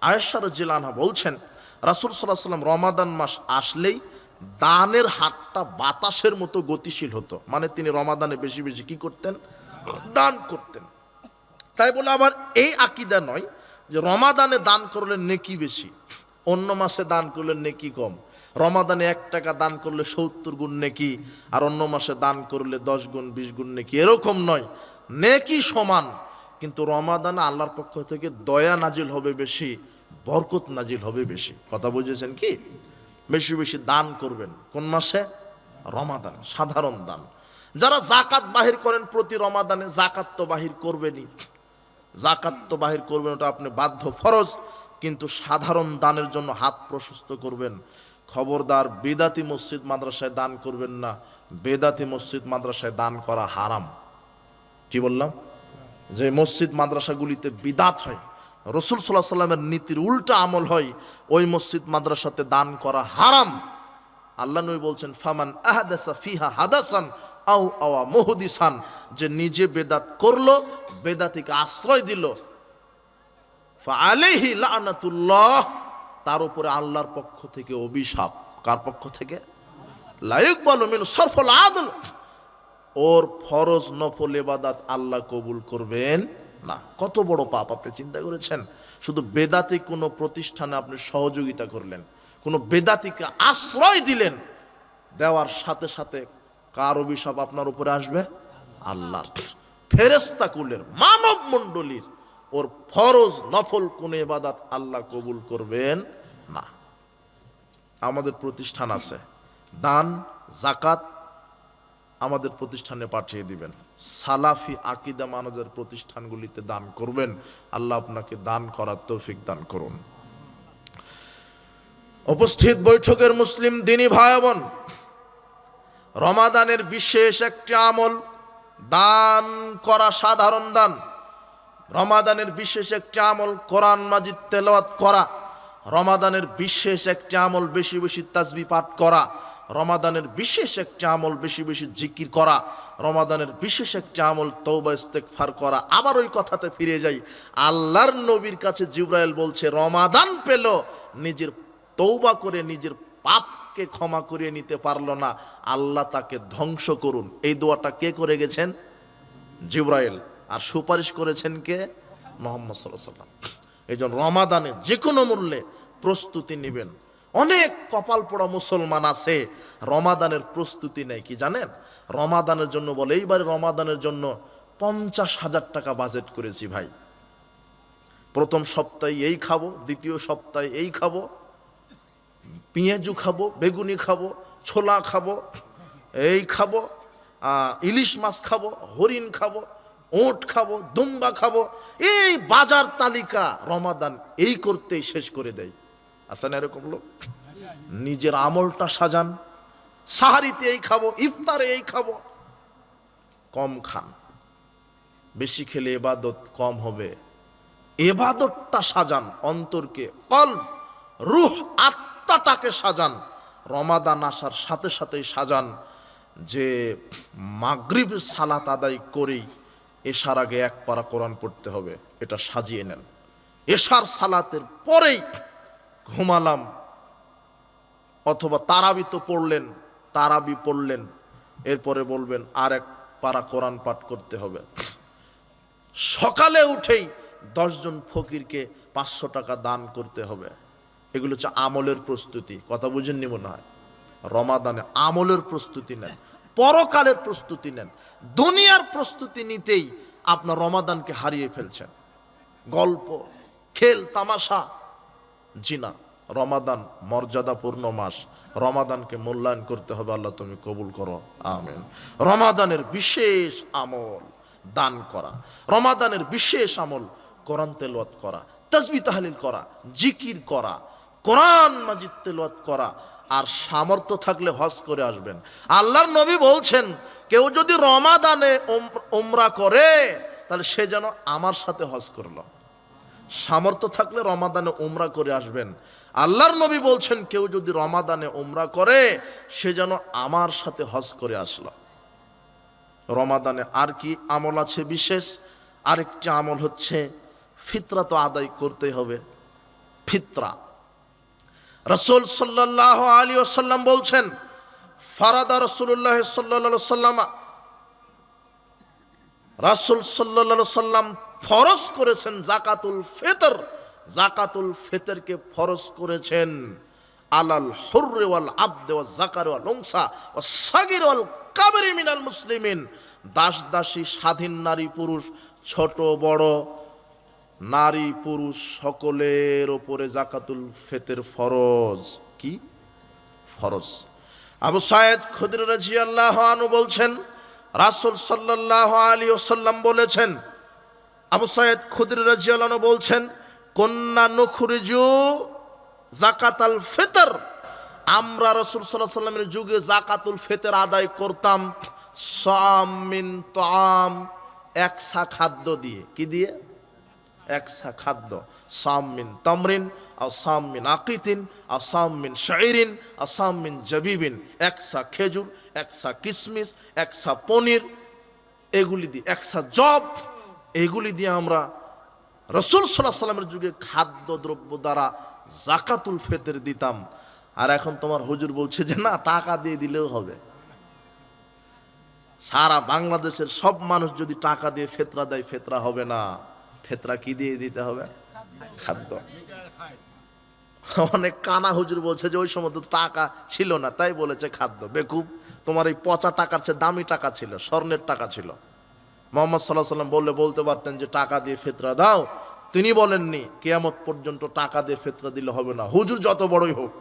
আয়েশা রাদিয়াল্লাহু আনহা বলছেন, রাসূল সাল্লাল্লাহু আলাইহি ওয়াসাল্লাম রমাদান মাস আসলেই দানের হাতটা বাতাসের মতো গতিশীল হতো, মানে তিনি রমাদানে বেশি বেশি কি করতেন? দান করতেন। তাই বলে আবার এই আকীদা নয় যে রমাদানে দান করলে নেকি বেশি, অন্য মাসে দান করলে নেকি কম। রমাদানে 1 টাকা দান করলে 70 গুণ নেকি, আর অন্য মাসে দান করলে 10 গুণ 20 গুণ নেকি, এরকম নয়, নেকি সমান। কিন্তু রমাদানে আল্লাহর পক্ষ থেকে দয়া নাজিল হবে বেশি, বরকত নাজিল হবে বেশি। কথা বুঝেছেন কি? বেশি বেশি দান করবেন। কোন মাসে? রমাদানে, সাধারণ দান। যারা যাকাত বাহির করেন প্রতি রমাদানে, যাকাত তো বাহির করবেনই, যাকাত তো বাহির করবেন, ওটা আপনি বাধ্য, ফরজ। কিন্তু সাধারণ দানের জন্য হাত প্রশস্ত করবেন। খবরদার বেদাতি মসজিদ মাদ্রাসায় দান করবেন না, বেদাতি মসজিদ মাদ্রাসায় দান করা হারাম। কি বললাম? যে মসজিদ মাদ্রাসাগুলিতে বিদাত হয়, রাসূল সাল্লাল্লাহু আলাইহি সাল্লামের নীতির উল্টা আমল হয়, ওই মসজিদ মাদ্রাসাতে দান করা হারাম। আল্লাহ নবী বলছেন, ফামান আহদাসা ফিহা হাদাসান আও আওয়া মুহদিসান, যে নিজে বেদাত করলো, বেদাতিকে আশ্রয় দিল, ফাআলাইহি লানাতুল্লাহ, তার উপরে আল্লাহর পক্ষ থেকে অভিশাপ। কার পক্ষ থেকে? লা ইকবালু মিন সরফুল আদল, ওর ফরজ নফল ইবাদত আল্লাহ কবুল করবেন না। কত বড় পাপ আপনি চিন্তা করেছেন? শুধু বেদাতি কোনো প্রতিষ্ঠানে আপনি সহযোগিতা করলেন, কোনো বেদাতিকে আশ্রয় দিলেন, দেওয়ার সাথে সাথে কার অভিশাপ আপনার উপরে আসবে? আল্লাহর। ফেরেশতা কুলের, মানব মণ্ডলীর, ওর ফরজ নফল কোন ইবাদত আল্লাহ কবুল করবেন না। আমাদের প্রতিষ্ঠান আছে, দান যাকাত আমাদের প্রতিষ্ঠানে পাঠিয়ে দিবেন। সালাফি আকীদা মানবের প্রতিষ্ঠানগুলিতে দান করবেন। আল্লাহ আপনাকে দান করার তৌফিক দান করুন। উপস্থিত বৈঠকের মুসলিম দিনী ভাই বোন, রমাদানের বিশেষ একটি আমল দান করা, সাধারণ দান। রমাদানের বিশেষ একটি আমল কোরআন মাজিদ তেলাওয়াত করা। রমাদানের বিশেষ একটি আমল বেশি বেশি তাসবিহ পাঠ করা। রমাদানের বিশেষ একটি আমল বেশি বেশি জিকির করা। রমাদানের বিশেষ একটি আমল তওবা ইস্তেগফার করা। আবার ওই কথাতে ফিরে যাই, আল্লাহর নবীর কাছে জিবরাইল বলছে, রমাদান পেল, নিজের তওবা করে নিজের পাপকে ক্ষমা করিয়ে নিতে পারলো না, আল্লাহ তাকে ধ্বংস করুন। এই দোয়াটা কে করে গেছেন? জিবরাইল। আর সুপারিশ করেছেন কে? মুহাম্মদ সাল্লাল্লাহু আলাইহি ওয়াসাল্লাম। এই জন্য রমাদানে যে কোনো মূল্যে প্রস্তুতি নেবেন। অনেক কপাল পোড়া মুসলমান আছে রমাদানের প্রস্তুতি নেই। কি জানেন? রমাদানের জন্য বলে, এইবারে রমাদানের জন্য 50,000 টাকা বাজেট করেছি ভাই, প্রথম সপ্তাহে এই খাবো, দ্বিতীয় সপ্তাহে এই খাবো, পেঁয়াজু খাবো, বেগুনি খাবো, ছোলা খাবো, এই খাবো, ইলিশ মাছ খাবো, হরিণ খাবো, উট খাবো, দুম্বা খাবো, এই বাজার তালিকা রমাদান এই করতেই শেষ করে দেয়। আছে না এরকম লোক? নিজের আমলটা সাজান, সাহারিতে এই খাবো, ইফতারে এই খাবো। কম খান, বেশি খেলে ইবাদত কম হবে। ইবাদতটা সাজান, অন্তরকে, কলব, রূহ, আত্মাটাকে সাজান। রমাদান আসার সাথে সাথেই সাজান যে মাগরিব সালাত আদায় করেই এশার আগে এক পারা কোরআন পড়তে হবে, এটা সাজিয়ে নেন। এশার সালাতের পরেই ঘুমালাম, অথবা তারাবি তো পড়লেন, তারাবি পড়লেন, এরপরে বলবেন আর এক পারা কোরআন পাঠ করতে হবে। সকালে উঠেই 10 জন ফকিরকে 500 টাকা দান করতে হবে। এগুলো হচ্ছে আমলের প্রস্তুতি। কথা বুঝেননি মনে হয়? রমাদানে আমলের প্রস্তুতি নেন, পরকালের প্রস্তুতি নেন। দুনিয়ার প্রস্তুতি নিতেই আপনার রমাদানকে হারিয়ে ফেলছেন। গল্প, খেল, তামাশা, জিনা। রমাদান মর্যাদাপূর্ণ মাস, রমাদানকে মূল্যায়ন করতে হবে। আল্লাহ তুমি কবুল করো, আমিন। রমাদানের বিশেষ আমল দান করা, রমাদানের বিশেষ আমল কোরআন তেলাওয়াত করা, তাসবিহ তাহলিল করা, জিকির করা, কোরআন মাজিদ তেলাওয়াত করা। আর সামর্থ্য থাকলে হজ করে আসবেন। আল্লাহর নবী বলছেন, কেউ যদি রমাদানে উমরা করে তাহলে সে যেন আমার সাথে হজ করলো। সামর্থ্য থাকলে রমাদানে উমরা করে আসবেন। আল্লাহর নবী বলছেন, কেউ যদি রমাদানে উমরা করে সে যেন আমার সাথে হজ করে আসলো। রমাদানে আর কি আমল আছে বিশেষ? আরেকটি আমল হচ্ছে ফিতরা তো আদায় করতেই হবে। ফিতরা রাসূল সাল্লাল্লাহু আলাইহি ওয়াসাল্লাম বলছেন, ফারাদা রাসূলুল্লাহ সাল্লাল্লাহু আলাইহি ওয়াসাল্লাম, রাসূল সাল্লাল্লাহু আলাইহি ওয়াসাল্লাম ফরজ করেছেন যাকাতুল ফিতর। যাকাতুল ফিতরকে ফরজ করেছেন আলাল হুররি ওয়াল আবদি ওয়াজ যাকারি ওয়াল উনসা ওয়াস সাগীর ওয়াল কাবিরি মিনাল মুসলিমিন। দাস দাসী, স্বাধীন নারী পুরুষ, ছোট বড় নারী পুরুষ সকলের ওপরে যাকাতুল ফিতর ফরজ। কি ফরজ? আবু সাঈদ খুদরি রাদিয়াল্লাহু আনহু বলছেন, রাসূল সাল্লাল্লাহু আলাইহি ওয়াসাল্লাম বলেছেন, আবু সাঈদ খুদরি রাদিয়াল্লাহু আনহু বলছেন, কুন্না নুখরিজু যাকাতাল ফিতর, আমরা রাসূল সাল্লাল্লাহু আলাইহি ওয়াসাল্লামের যুগে যাকাতুল ফিতর আদায় করতাম সাম মিন তাআম, একসা খাদ্য দিয়ে। কি দিয়ে? একসা খাদ্য। সাম মিন তামরিন আও সাম মিন আকিতিন আও সাম মিন শাইরিন আও সাম মিন জাবিবিন। একসা খেজুর, একসা কিশমিশ, একসা পনির, এগুলি দিয়ে, একসা জব, এগুলি দিয়ে আমরা রাসূল সাল্লাল্লাহু আলাইহি ওয়াসাল্লামের যুগে খাদ্য দ্রব্য দ্বারা যাকাতুল ফিতর দিতাম। আর এখন তোমার হুজুর বলছে যে না, টাকা দিয়ে দিলেও হবে। সারা বাংলাদেশের সব মানুষ যদি টাকা দিয়ে ফিতরা দেয়, ফিতরা হবে না। ফিতরা কি দিয়ে দিতে হবে? খাদ্য। অনেক কানা হুজুর বলছে যে ওই সময় তো টাকা ছিল না তাই বলেছে খাদ্য। বেকুব, তোমার এই পচা টাকার চেয়ে দামি টাকা ছিল, স্বর্ণের টাকা ছিল। মুহাম্মদ সাল্লাল্লাহু আলাইহি ওয়াসাল্লাম বলতে পারতেন যে টাকা দিয়ে ফিতরা দাও, তিনি বলেননি কিয়ামত পর্যন্ত টাকা দিয়ে ফিতরা দিলে হবে না, হুজুর যত বড়ই হোক।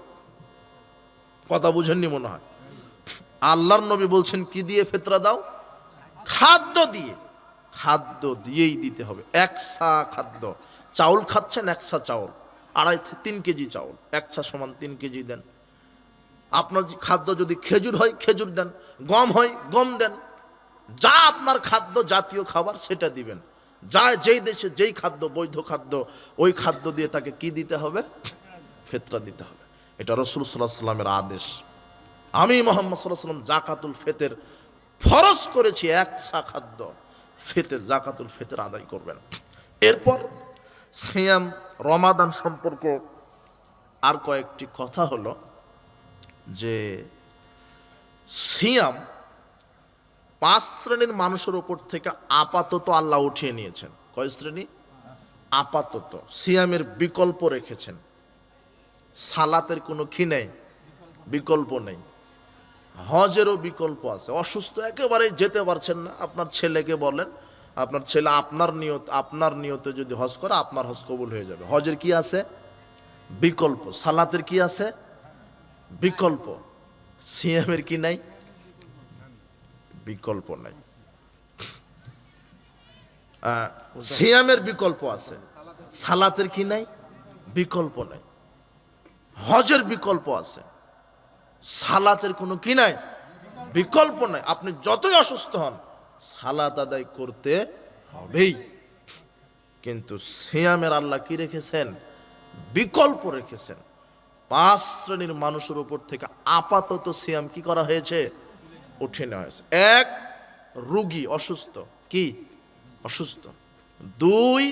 কথা বুঝেননি মনে হয়? আল্লাহর নবী বলছেন কি দিয়ে ফিতরা দাও? খাদ্য দিয়ে। খাদ্য দিয়েই দিতে হবে। একসা খাদ্য। চাউল খাচ্ছেন, একসা চাউল, 2.5-3 কেজি চাউল, একসা সমান 3 কেজি দেন। আপনার খাদ্য যদি খেজুর হয় খেজুর দেন, গম হয় গম দেন, যা আপনার খাদ্য জাতীয় খাবার সেটা দিবেন। যা যেই দেশে যেই খাদ্য বৈধ খাদ্য, ওই খাদ্য দিয়ে তাকে কি দিতে হবে? ফিতরা দিতে হবে। এটা রাসূল সাল্লাল্লাহু আলাইহি ওয়াসাল্লামের আদেশ। আমি মুহাম্মদ সাল্লাল্লাহু আলাইহি ওয়াসাল্লাম যাকাতুল ফিতর ফরজ করেছি, একসা খাদ্য ফিতর, যাকাতুল ফিতর আদায় করবেন। এরপর সিয়াম, রমাদান সম্পর্কে আর কয়েকটি কথা হলো যে সিয়াম 5 শ্রেণীর মানুষের উপর থেকে আপাতত আল্লাহ উঠিয়ে নিয়েছেন। কয় শ্রেণী? আপাতত। সিয়ামের বিকল্প রেখেছেন। সালাতের কোনো কি নেই, বিকল্প নেই। হজেরও বিকল্প আছে। অসুস্থ একেবারে যেতে পারছেন না, আপনার ছেলেকে বলেন, আপনার ছেলে আপনার নিয়তে যদি হজ করে আপনার হজ কবুল হয়ে যাবে। হজের কি আছে? বিকল্প। সালাতের কি আছে? বিকল্প। সিয়ামের কি নাই? বিকল্প নাই। সিয়ামের বিকল্প আছে, সালাতের কি নাই? বিকল্প নাই। হজের বিকল্প আছে, সালাতের কোনো কি নাই? বিকল্প নাই। আপনি যতই অসুস্থ হন সালাত আদায় করতে হবেই। কিন্তু সিয়ামের আল্লাহ কি রেখেছেন? বিকল্প রেখেছেন। 5 শ্রেণীর মানুষের উপর থেকে আপাতত সিয়াম কি করা হয়েছে? উঠে নেওয়া হয়েছে। 1, রোগী, অসুস্থ, কি অসুস্থ। 2,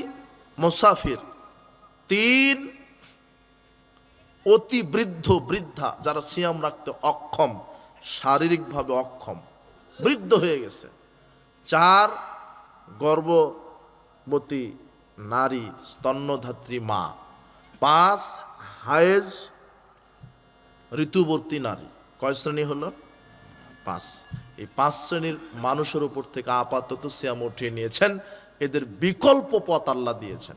মুসাফির। 3, অতি বৃদ্ধ বৃদ্ধা, যারা সিয়াম রাখতে অক্ষম, শারীরিকভাবে অক্ষম, বৃদ্ধ হয়ে গেছে। 4, গর্ভবতী নারী, স্তন্যধাত্রী মা। 5, হায়েজ, ঋতুবর্তী নারী। কয় শ্রেণী হলো? 5। এই 5 শ্রেণীর মানুষের উপর থেকে আপাতত সিয়াম উঠিয়ে নিয়েছেন। এদের বিকল্প পথ আল্লাহ দিয়েছেন।